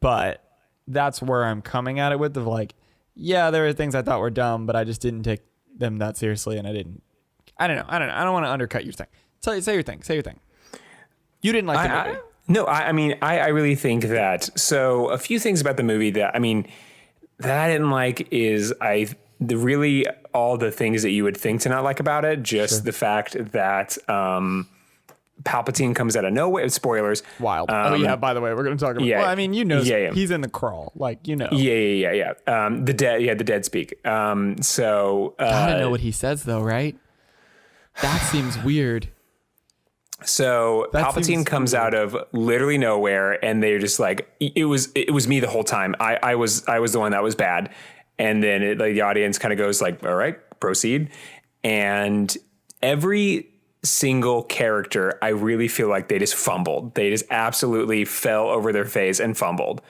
But that's where I'm coming at it with, of like, yeah, there are things I thought were dumb, but I just didn't take them that seriously, and I don't know. I don't want to undercut your thing. Say your thing. You didn't like the movie. No, I really think that. So a few things about the movie that I didn't like is really all the things that you would think to not like about it. Just the fact that Palpatine comes out of nowhere. Spoilers. Wild. By the way, we're going to talk about. Yeah, well, I mean, he's in the crawl, like Yeah. The dead speak. So gotta know what he says though, right? That seems weird. So Palpatine comes out of literally nowhere, and they're just like, it was me the whole time. I was the one that was bad, and then the audience kind of goes like, all right, proceed. And every single character, I really feel like they just fumbled. They just absolutely fell over their face and fumbled.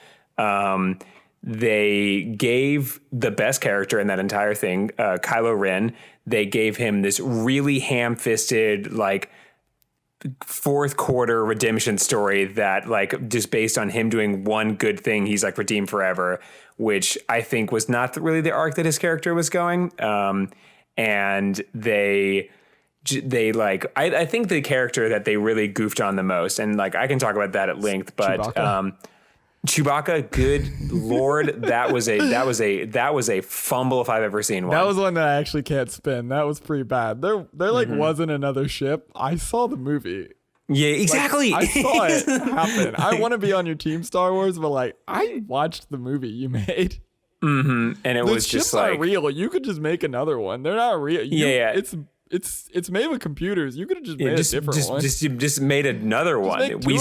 They gave the best character in that entire thing, Kylo Ren. They gave him this really ham-fisted, like, fourth quarter redemption story that, like, just based on him doing one good thing, he's like redeemed forever, which I think was not really the arc that his character was going. And they like, I think the character that they really goofed on the most, and like I can talk about that at length, but Chewbacca, good Lord, that was a fumble if I've ever seen one. That was one that I actually can't spin. That was pretty bad. There like wasn't another ship. I saw the movie. Yeah, exactly. Like, I saw it happen. I want to be on your team, Star Wars, but like I watched the movie you made. And it was just like, not real. You could just make another one. They're not real. It's made with computers. You could have just made a different one. Just made another one. We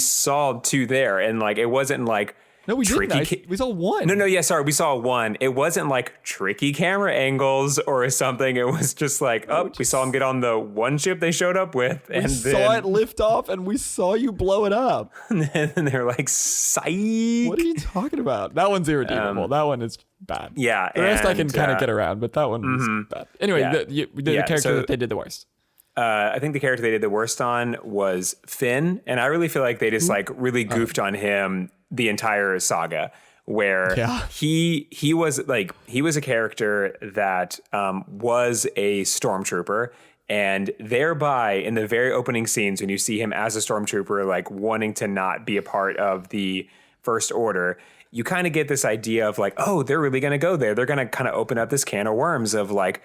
saw two there, and like it wasn't like we didn't. We saw one. No, yeah, sorry, we saw one. It wasn't like tricky camera angles or something. It was just like, we saw him get on the one ship they showed up with, and then saw it lift off, and we saw you blow it up. And they're like, psych. What are you talking about? That one's irredeemable. That one is bad. Yeah. The rest I can kind of get around, but that one was bad. Anyway, the character that they did the worst. I think the character they did the worst on was Finn, and I really feel like they just like really goofed on him the entire saga, where he was a character that was a stormtrooper, and thereby in the very opening scenes when you see him as a stormtrooper, like wanting to not be a part of the First Order, you kind of get this idea of like, oh, they're really going to go there. They're going to kind of open up this can of worms of like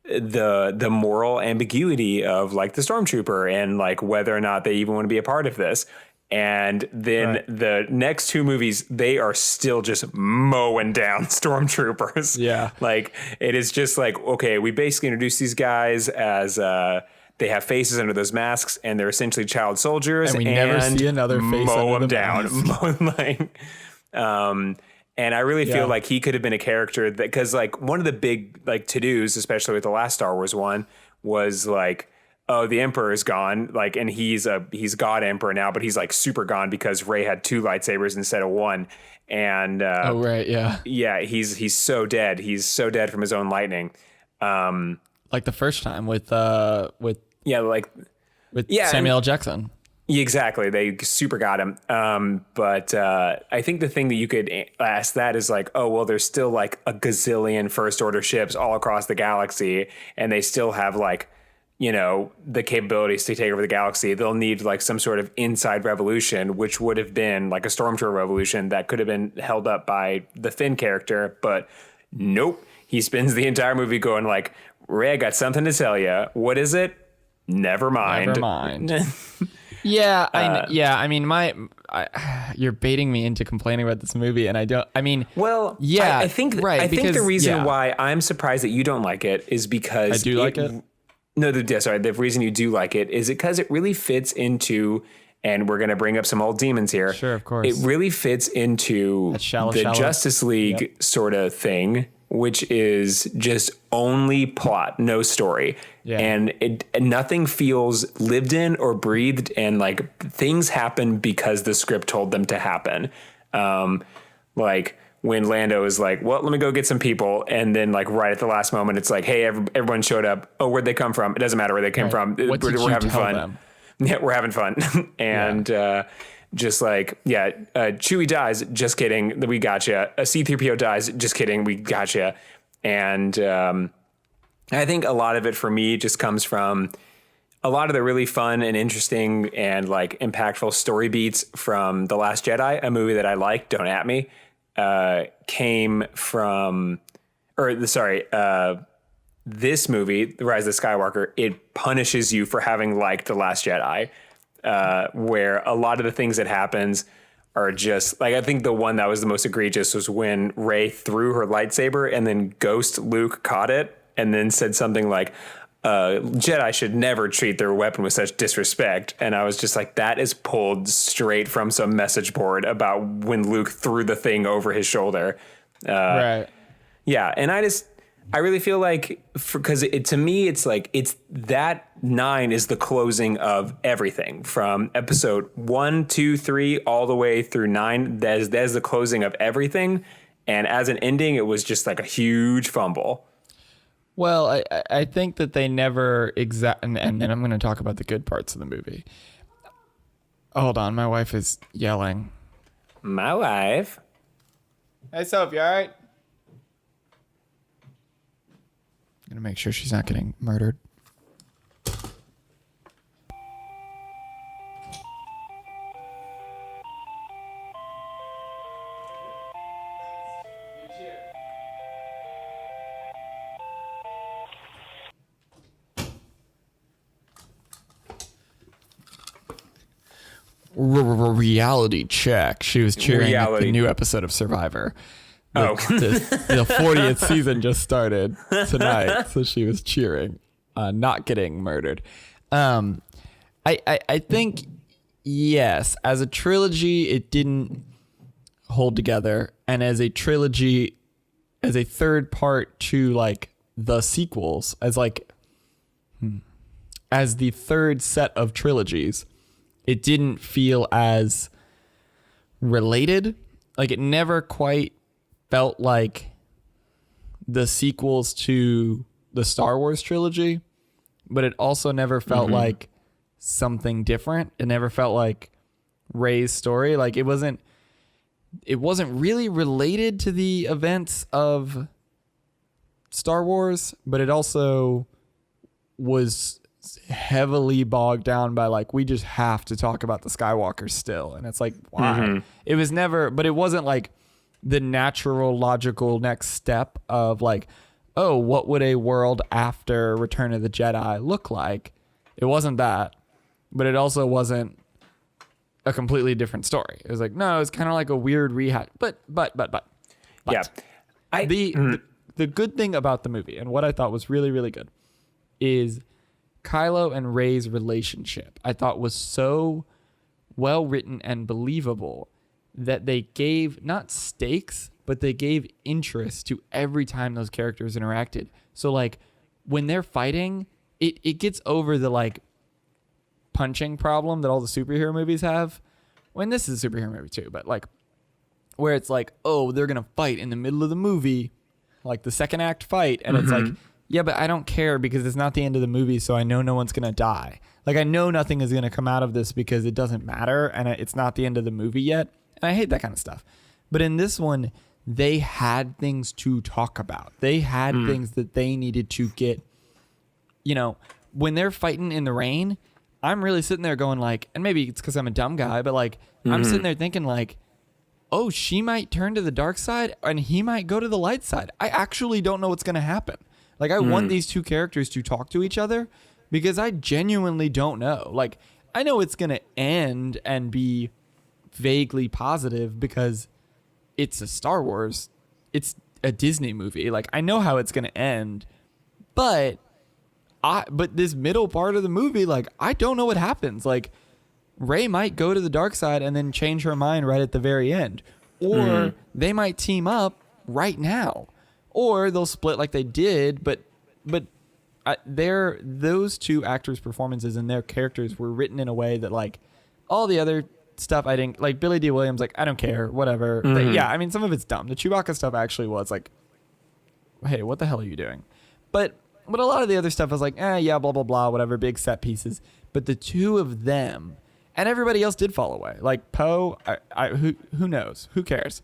the moral ambiguity of like the stormtrooper and like whether or not they even want to be a part of this. And then the next two movies, they are still just mowing down stormtroopers. Yeah. Like it is just like, okay, we basically introduced these guys as they have faces under those masks, and they're essentially child soldiers. And we never see another face mow under them the down. And I really feel like he could have been a character that, because like one of the big like to-dos, especially with the last Star Wars one, was like, oh, the Emperor is gone, like, and he's God Emperor now, but he's like super gone because Rey had 2 lightsabers instead of 1. And oh right, yeah, he's so dead. He's so dead from his own lightning. Like the first time with Samuel Samuel L. Jackson. Exactly. They super got him. But I think the thing that you could ask that is like, oh, well, there's still like a gazillion First Order ships all across the galaxy, and they still have like, you know, the capabilities to take over the galaxy. They'll need like some sort of inside revolution, which would have been like a Stormtrooper revolution that could have been held up by the Finn character. But nope. He spends the entire movie going like, Rey, I got something to tell you. What is it? Never mind. Never mind. Yeah, I mean, you're baiting me into complaining about this movie, and I don't. I mean, well, yeah, I think right. I think the reason why I'm surprised that you don't like it is because I do like it. No, the reason you do like it is because it really fits into, and we're going to bring up some old demons here. Sure, of course. It really fits into the shallow. Justice League sort of thing, which is just only plot, no story. Yeah. And nothing feels lived in or breathed, and like things happen because the script told them to happen. Like when Lando is like, well, let me go get some people. And then like right at the last moment, it's like, hey, everyone showed up. Oh, where'd they come from? It doesn't matter where they came from. What did we're you having tell fun. them? Yeah, we're having fun. And just like, Chewie dies. Just kidding. We gotcha. A C-3PO dies. Just kidding. We gotcha. And I think a lot of it for me just comes from a lot of the really fun and interesting and like impactful story beats from The Last Jedi, a movie that I like, don't at me, came from, this movie, The Rise of Skywalker, it punishes you for having liked The Last Jedi, where a lot of the things that happens are just like, I think the one that was the most egregious was when Rey threw her lightsaber and then Ghost Luke caught it and then said something like, Jedi should never treat their weapon with such disrespect. And I was just like, that is pulled straight from some message board about when Luke threw the thing over his shoulder. Right. Yeah. And I really feel like, because to me, it's like, it's that 9 is the closing of everything from episode 1, 2, 3, all the way through 9. That is the closing of everything. And as an ending, it was just like a huge fumble. Well, I think that they never and then I'm going to talk about the good parts of the movie. Hold on, my wife is yelling. My wife. Hey, Soph, you all right? I'm going to make sure she's not getting murdered. Reality check. She was cheering at the new episode of Survivor. The 40th season just started tonight, so she was cheering, not getting murdered. I think, yes, as a trilogy, it didn't hold together, and as a trilogy, as a third part to like the sequels, as the third set of trilogies, it didn't feel as related. Like it never quite felt like the sequels to the Star Wars trilogy, but it also never felt like something different. It never felt like Rey's story. Like it wasn't really related to the events of Star Wars, but it also was heavily bogged down by like, we just have to talk about the Skywalkers still. And it's like, why? It was never, but it wasn't like the natural, logical next step of like, oh, what would a world after Return of the Jedi look like? It wasn't that, but it also wasn't a completely different story. It was like, no, it's kind of like a weird rehash, but. Yeah. The good thing about the movie and what I thought was really, really good is Kylo and Rey's relationship I thought was so well written and believable that they gave not stakes, but they gave interest to every time those characters interacted. So like when they're fighting, it gets over the like punching problem that all the superhero movies have. When this is a superhero movie too, but like where it's like, oh, they're going to fight in the middle of the movie, like the second act fight. And it's like, yeah, but I don't care because it's not the end of the movie. So I know no one's going to die. Like I know nothing is going to come out of this because it doesn't matter. And it's not the end of the movie yet. And I hate that kind of stuff. But in this one, they had things to talk about. They had things that they needed to get, you know, when they're fighting in the rain, I'm really sitting there going like, and maybe it's because I'm a dumb guy, but like, I'm sitting there thinking like, oh, she might turn to the dark side and he might go to the light side. I actually don't know what's going to happen. Like, I want these two characters to talk to each other because I genuinely don't know. Like, I know it's going to end and be vaguely positive because it's a Star Wars. It's a Disney movie. Like, I know how it's going to end, but this middle part of the movie, like, I don't know what happens. Like, Rey might go to the dark side and then change her mind right at the very end. Or they might team up right now. Or they'll split like they did, but those two actors' performances and their characters were written in a way that like all the other stuff I didn't like. Billy D. Williams, like, I don't care, whatever. But yeah, I mean, some of it's dumb. The Chewbacca stuff actually was like, hey, what the hell are you doing? But a lot of the other stuff was like, yeah, blah blah blah, whatever, big set pieces. But the two of them and everybody else did fall away. Like Poe, who knows? Who cares?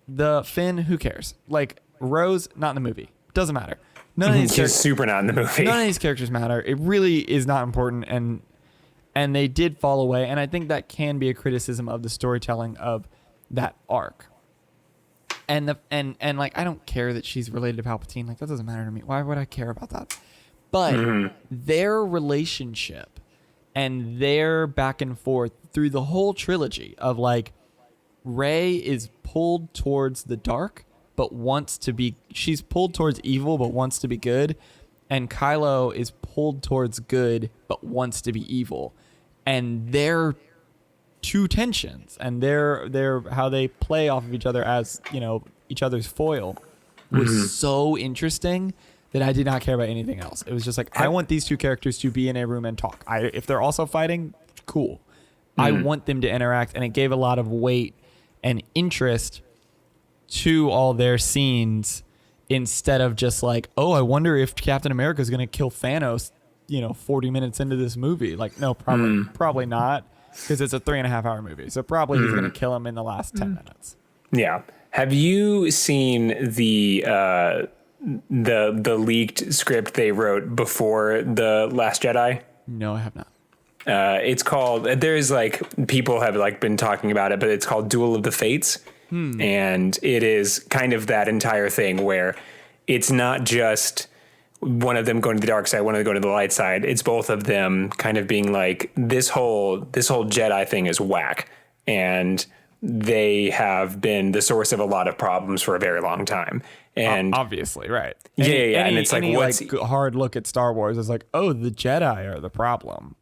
The Finn, who cares? Like Rose, not in the movie. Doesn't matter. None of these She's super not in the movie. None of these characters matter. It really is not important, and they did fall away. And I think that can be a criticism of the storytelling of that arc. And like, I don't care that she's related to Palpatine. Like, that doesn't matter to me. Why would I care about that? But their relationship and their back and forth through the whole trilogy of like, Rey is pulled towards the dark, but she's pulled towards evil, but wants to be good. And Kylo is pulled towards good, but wants to be evil. And their two tensions and their how they play off of each other as, you know, each other's foil was so interesting that I did not care about anything else. It was just like, I want these two characters to be in a room and talk. If they're also fighting, cool. I want them to interact, and it gave a lot of weight and interest to all their scenes instead of just like, oh, I wonder if Captain America is going to kill Thanos, 40 minutes into this movie. Like, no, probably not, because it's a 3.5 hour movie. So probably he's going to kill him in the last 10 minutes. Yeah. Have you seen the leaked script they wrote before The Last Jedi? No, I have not. It's called, there's like, people have like been talking about it, but it's called Duel of the Fates. And it is kind of that entire thing where it's not just one of them going to the dark side, one of them going to the light side. It's both of them kind of being like, this whole Jedi thing is whack. And they have been the source of a lot of problems for a very long time. And obviously, right. Yeah. And it's like, what's hard look at Star Wars is like, oh, the Jedi are the problem.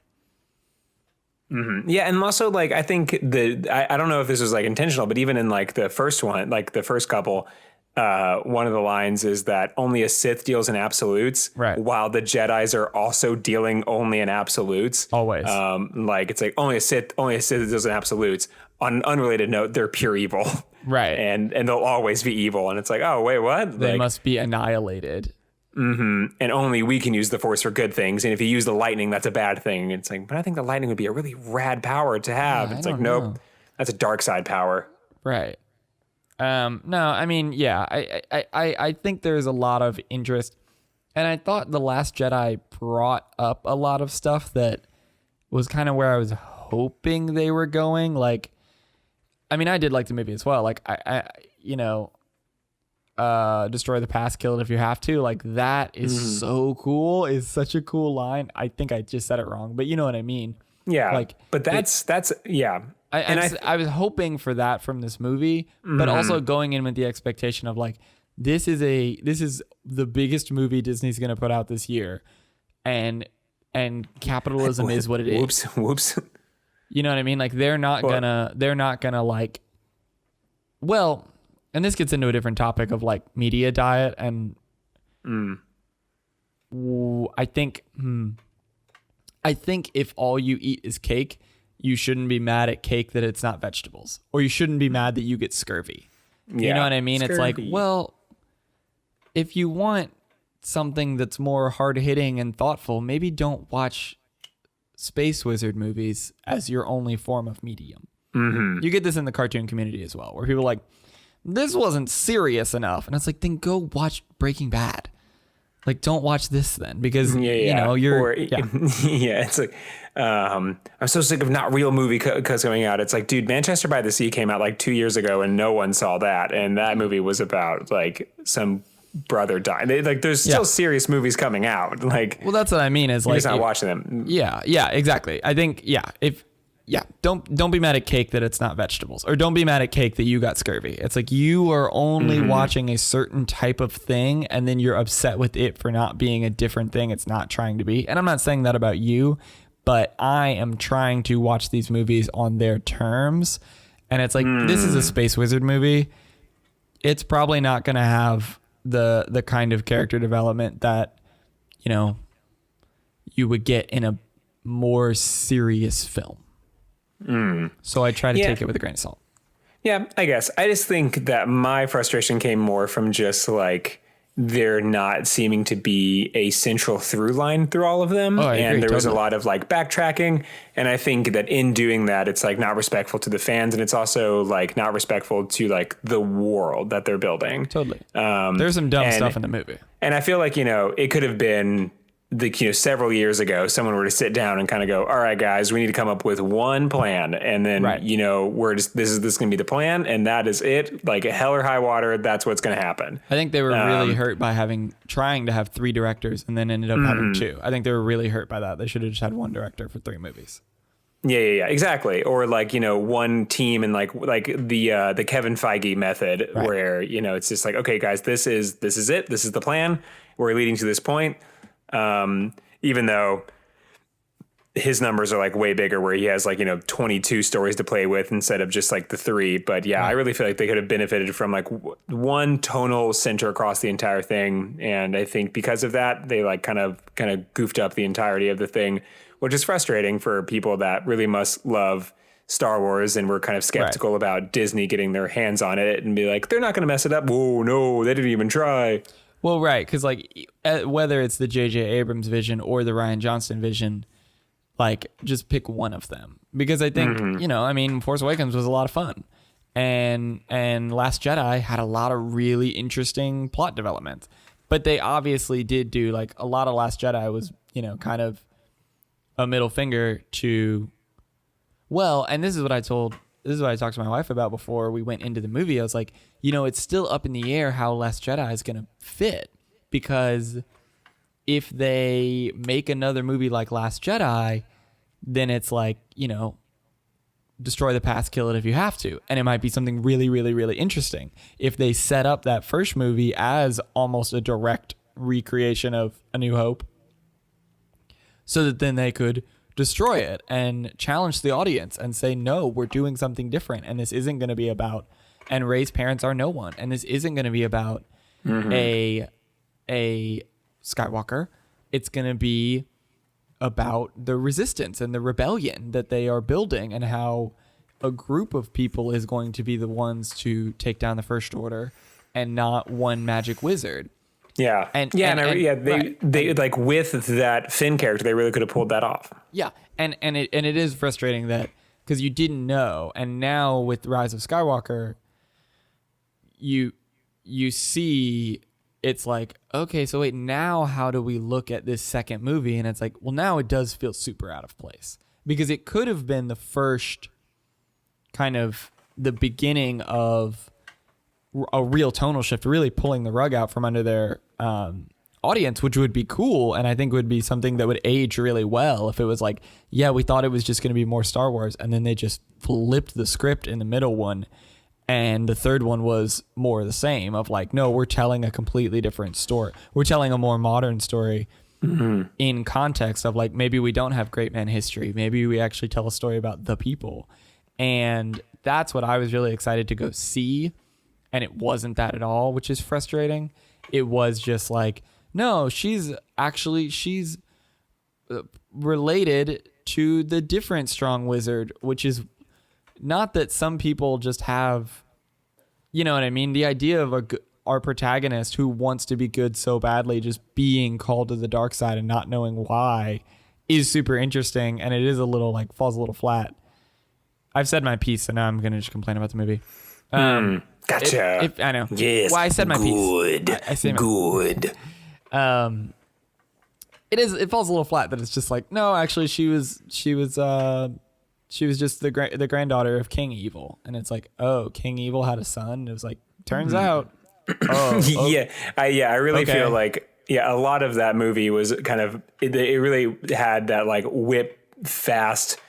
Yeah, and also like I think I don't know if this was like intentional, but even in like the first one, like the first couple, one of the lines is that only a Sith deals in absolutes, right? While the Jedis are also dealing only in absolutes. Always. Like it's like only a Sith deals in absolutes. On an unrelated note, they're pure evil, right? And they'll always be evil. And it's like, oh wait, what? They must be annihilated. And only we can use the Force for good things. And if you use the lightning, that's a bad thing. It's like, but I think the lightning would be a really rad power to have. It's like, nope, that's a dark side power. Right. No, I mean, yeah, I think there's a lot of interest. And I thought The Last Jedi brought up a lot of stuff that was kind of where I was hoping they were going. Like, I mean, I did like the movie as well. Like, destroy the past, kill it if you have to. Like, that is so cool. Is such a cool line. I think I just said it wrong, but you know what I mean. Yeah. Like, but that's yeah. I was hoping for that from this movie, but also going in with the expectation of like, this is the biggest movie Disney's going to put out this year, and and capitalism is what it is. Whoops. You know what I mean? Like they're not gonna like, well, and this gets into a different topic of like media diet and I think if all you eat is cake, you shouldn't be mad at cake that it's not vegetables, or you shouldn't be mad that you get scurvy. You know what I mean? Scurvy. It's like, well, if you want something that's more hard hitting and thoughtful, maybe don't watch space wizard movies as your only form of medium. Mm-hmm. You get this in the cartoon community as well, where people are like, this wasn't serious enough. And it's like, then go watch Breaking Bad. Like, don't watch this then, because you know you're. It's like I'm so sick of not real movie coming out. It's like, dude, Manchester by the Sea came out like 2 years ago, and no one saw that. And that movie was about like some brother dying. There's still serious movies coming out. Like, well, that's what I mean. Is you're like just not watching them. Yeah, exactly. I think don't be mad at cake that it's not vegetables, or don't be mad at cake that you got scurvy. It's like you are only watching a certain type of thing, and then you're upset with it for not being a different thing it's not trying to be. And I'm not saying that about you, but I am trying to watch these movies on their terms. And it's like, this is a Space Wizard movie. It's probably not going to have the kind of character development that, you know, you would get in a more serious film. So I try to take it with a grain of salt. Yeah, I guess. I just think that my frustration came more from just like there not seeming to be a central through line through all of them. I agree, there was a lot of like backtracking. And I think that in doing that, it's like not respectful to the fans. And it's also like not respectful to like the world that they're building. Totally. There's some dumb stuff in the movie. And I feel like, you know, it could have been several years ago, someone were to sit down and kind of go, all right, guys, we need to come up with one plan. And then, you know, this is going to be the plan. And that is it. Like hell or high water. That's what's going to happen. I think they were really hurt by trying to have 3 directors and then ended up having 2. I think they were really hurt by that. They should have just had 1 director for 3 movies. Yeah, exactly. Or like, you know, one team and like the Kevin Feige method where, you know, it's just like, okay, guys, this is it. This is the plan. We're leading to this point. Even though his numbers are like way bigger, where he has like, you know, 22 stories to play with instead of just like the 3. But yeah, I really feel like they could have benefited from like one tonal center across the entire thing. And I think because of that, they like kind of goofed up the entirety of the thing, which is frustrating for people that really must love Star Wars and were kind of skeptical about Disney getting their hands on it and be like, they're not going to mess it up. Whoa, no, they didn't even try. Well, right, because like whether it's the J.J. Abrams vision or the Rian Johnson vision, like just pick one of them. Because I think, you know, I mean, Force Awakens was a lot of fun. And Last Jedi had a lot of really interesting plot development. But they obviously did do, like, a lot of Last Jedi was, you know, kind of a middle finger to, well, and this is what I talked to my wife about before we went into the movie. I was like, you know, it's still up in the air how Last Jedi is going to fit, because if they make another movie like Last Jedi, then it's like, you know, destroy the past, kill it if you have to. And it might be something really, really, really interesting if they set up that first movie as almost a direct recreation of A New Hope, so that then they could destroy it and challenge the audience and say, no, we're doing something different. And this isn't going to be about, and Rey's parents are no one. And this isn't going to be about a Skywalker. It's going to be about the resistance and the rebellion that they are building, and how a group of people is going to be the ones to take down the First Order and not one magic wizard. Yeah. They like with that Finn character, they really could have pulled that off. Yeah. And it is frustrating that, because you didn't know, and now with Rise of Skywalker, you see it's like, okay, so wait, now how do we look at this second movie? And it's like, well, now it does feel super out of place, because it could have been the first kind of the beginning of a real tonal shift, really pulling the rug out from under their audience, which would be cool. And I think would be something that would age really well if it was like, yeah, we thought it was just going to be more Star Wars, and then they just flipped the script in the middle one. And the third one was more the same of like, no, we're telling a completely different story. We're telling a more modern story in context of like, maybe we don't have great man history. Maybe we actually tell a story about the people. And that's what I was really excited to go see. And it wasn't that at all, which is frustrating. It was just like, no, she's related to the different strong wizard, which is not that some people just have, you know what I mean? The idea of our protagonist who wants to be good so badly just being called to the dark side and not knowing why is super interesting. And it is a little like falls a little flat. I've said my piece, so now I'm going to just complain about the movie. Gotcha. I know. Yes. Well, I said my piece. I say my Good. It falls a little flat that it's just like, no, actually she was just the granddaughter of King Evil. And it's like, oh, King Evil had a son. And it was like, turns out. Yeah. I really feel like, a lot of that movie was kind of, it really had that like whip fast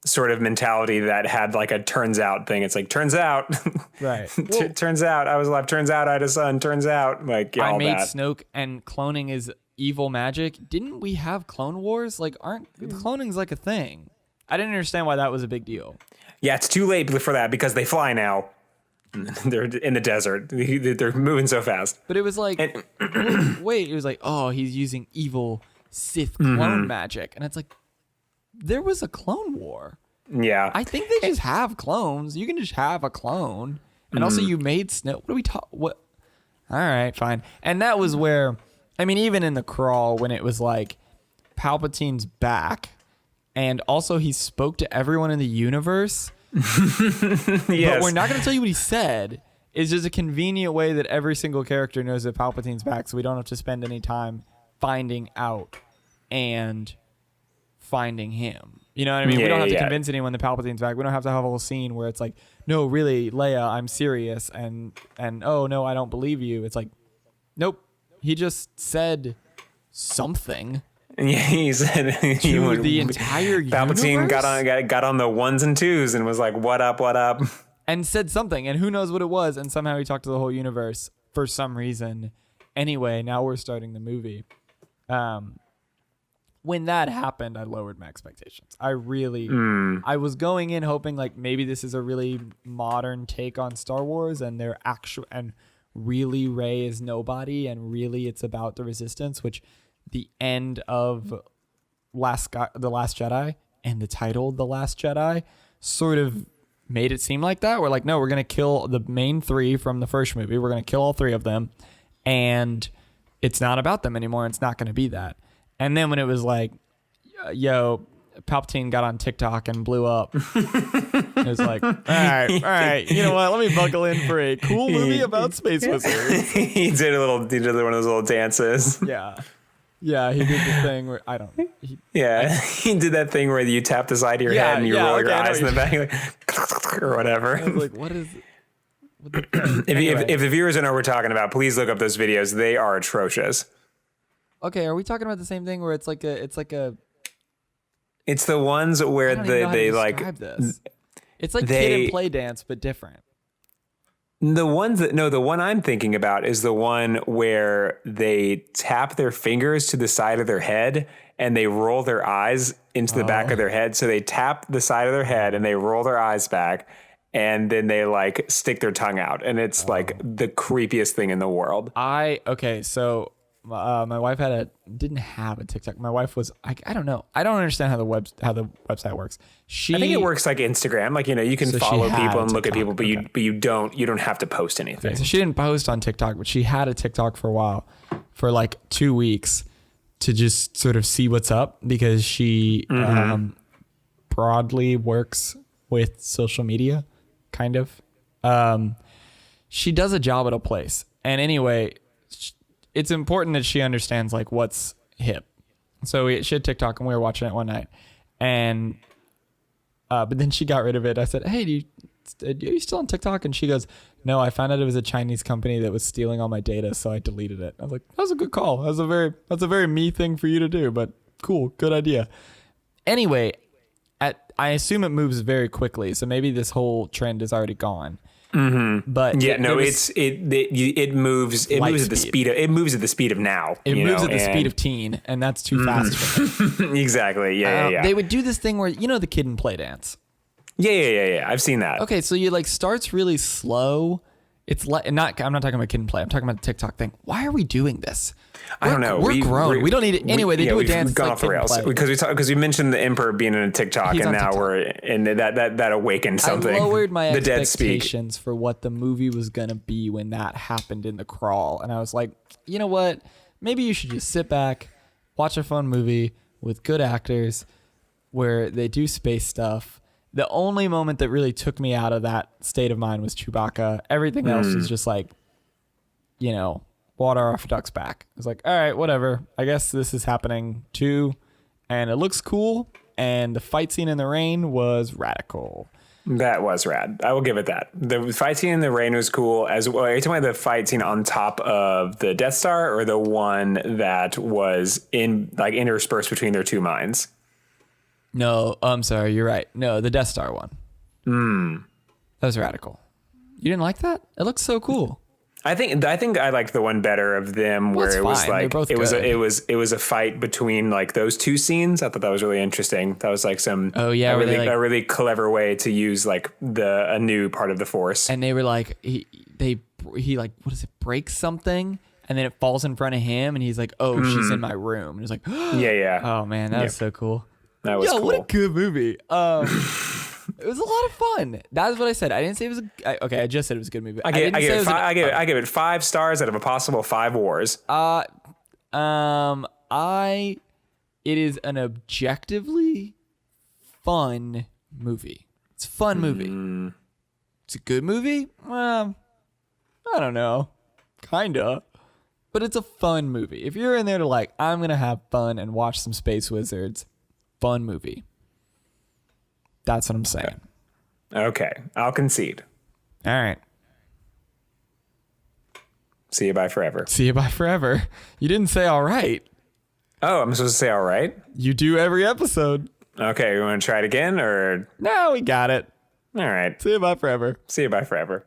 sort of mentality that had like a turns out thing. It's like, turns out, right. Turns out I was alive. Turns out I had a son. Turns out like, I all made that. Snoke and cloning is evil magic. Didn't we have Clone Wars? Like, cloning's like a thing. I didn't understand why that was a big deal. Yeah. It's too late for that because they fly now. They're in the desert. They're moving so fast. But it was like, wait, it was like, oh, he's using evil Sith clone magic. And it's like, there was a Clone War. Yeah. I think they just have clones. You can just have a clone. And also you made Snow. What do we talk? What? All right, fine. And that was where, I mean, even in the crawl, when it was like Palpatine's back and also he spoke to everyone in the universe. Yes. But we're not going to tell you what he said. It's just a convenient way that every single character knows that Palpatine's back, so we don't have to spend any time finding out and finding him. You know what I mean? We don't have to convince anyone that Palpatine's back. We don't have to have a whole scene where it's like, no, really, Leia, I'm serious, and oh no, I don't believe you. It's like, nope. He just said something. Yeah, he said to the entire Palpatine universe? got on the ones and twos and was like, "What up? What up?" And said something, and who knows what it was. And somehow he talked to the whole universe for some reason. Anyway, now we're starting the movie. When that happened, I lowered my expectations. I was going in hoping like maybe this is a really modern take on Star Wars, and they're actual and really Rey is nobody, and really it's about the Resistance, which the end of The Last Jedi and the title The Last Jedi sort of made it seem like that. We're like, no, we're going to kill the main three from the first movie. We're going to kill all three of them. And it's not about them anymore. It's not going to be that. And then when it was like, yo, Palpatine got on TikTok and blew up. It was like, all right. You know what? Let me buckle in for a cool movie about space wizards. He did one of those little dances. Yeah, he did the thing where he did that thing where you tap the side of your head and you roll your eyes in the back, like, or whatever. I was like, what is? If the viewers don't know what we're talking about, please look up those videos. They are atrocious. Okay, are we talking about the same thing where it's the ones where they like this. It's like Kid and Play Dance, but different. The one I'm thinking about is the one where they tap their fingers to the side of their head and they roll their eyes into the back of their head. So they tap the side of their head and they roll their eyes back, and then they like stick their tongue out, and it's like the creepiest thing in the world. So my wife didn't have a TikTok. My wife was I don't know. I don't understand how the website works. I think it works like Instagram. Like, you can follow people and look at people, but you don't have to post anything. Okay, so she didn't post on TikTok, but she had a TikTok for a while, for like 2 weeks, to just sort of see what's up, because she broadly works with social media, kind of. She does a job at a place, and anyway, it's important that she understands like what's hip. So she had TikTok and we were watching it one night, and but then she got rid of it. I said, hey, are you still on TikTok? And she goes, no, I found out it was a Chinese company that was stealing all my data, so I deleted it. I was like, that was a good call. That's a very me thing for you to do, but cool, good idea. Anyway, I assume it moves very quickly, so maybe this whole trend is already gone. But Yeah, there was- it moves Light at the speed. speed of, it moves at the speed of now. it you moves know, at the speed and- of teen, and that's too fast for me. exactly. Yeah. They would do this thing where the Kid and Play Dance. Yeah. I've seen that. Okay, so you like starts really slow. It's like not. I'm not talking about Kid and Play. I'm talking about the TikTok thing. Why are we doing this? I don't know. We're grown. We don't need it anyway. They do a we've dance. Gone It's off the like rails Kid and Play. because we mentioned the Emperor being in a TikTok, He's and on now TikTok. we're and that awakened something. I lowered my the dead speak. expectations for what the movie was gonna be when that happened in the crawl, and I was like, you know what? Maybe you should just sit back, watch a fun movie with good actors, where they do space stuff. The only moment that really took me out of that state of mind was Chewbacca. Everything else was just like, water off a duck's back. I was like, all right, whatever. I guess this is happening too, and it looks cool. And the fight scene in the rain was radical. That was rad. I will give it that. The fight scene in the rain was cool as well. Are you talking about the fight scene on top of the Death Star, or the one that was interspersed between their two mines? No, I'm sorry. You're right. No, the Death Star one. That was radical. You didn't like that? It looks so cool. I think I liked the one better of them, where it's it was fine. They're like both it was good. it was a fight between like those two scenes. I thought that was really interesting. That was like some Oh, yeah, a where they, really, like- a really clever way to use like a new part of the Force. And they were like, he like, what does it, breaks something? And then it falls in front of him, and he's like, oh, she's in my room. And he's like, Yeah. oh man, that was so cool. That was Yo, cool. what a good movie. It was a lot of fun. That's what I said. I didn't say it was okay. I just said it was a good movie. I give it 5 stars out of a possible 5 wars. It is an objectively fun movie. It's a fun movie. It's a good movie? I don't know. Kinda. But it's a fun movie. If you're in there to like, I'm gonna have fun and watch some Space Wizards, fun movie. That's what I'm saying. Okay, I'll concede. All right. See you bye forever. See you bye forever. You didn't say all right. Oh, I'm supposed to say all right? You do every episode. Okay, you want to try it again, or No, we got it. all right? See you bye forever. See you bye forever.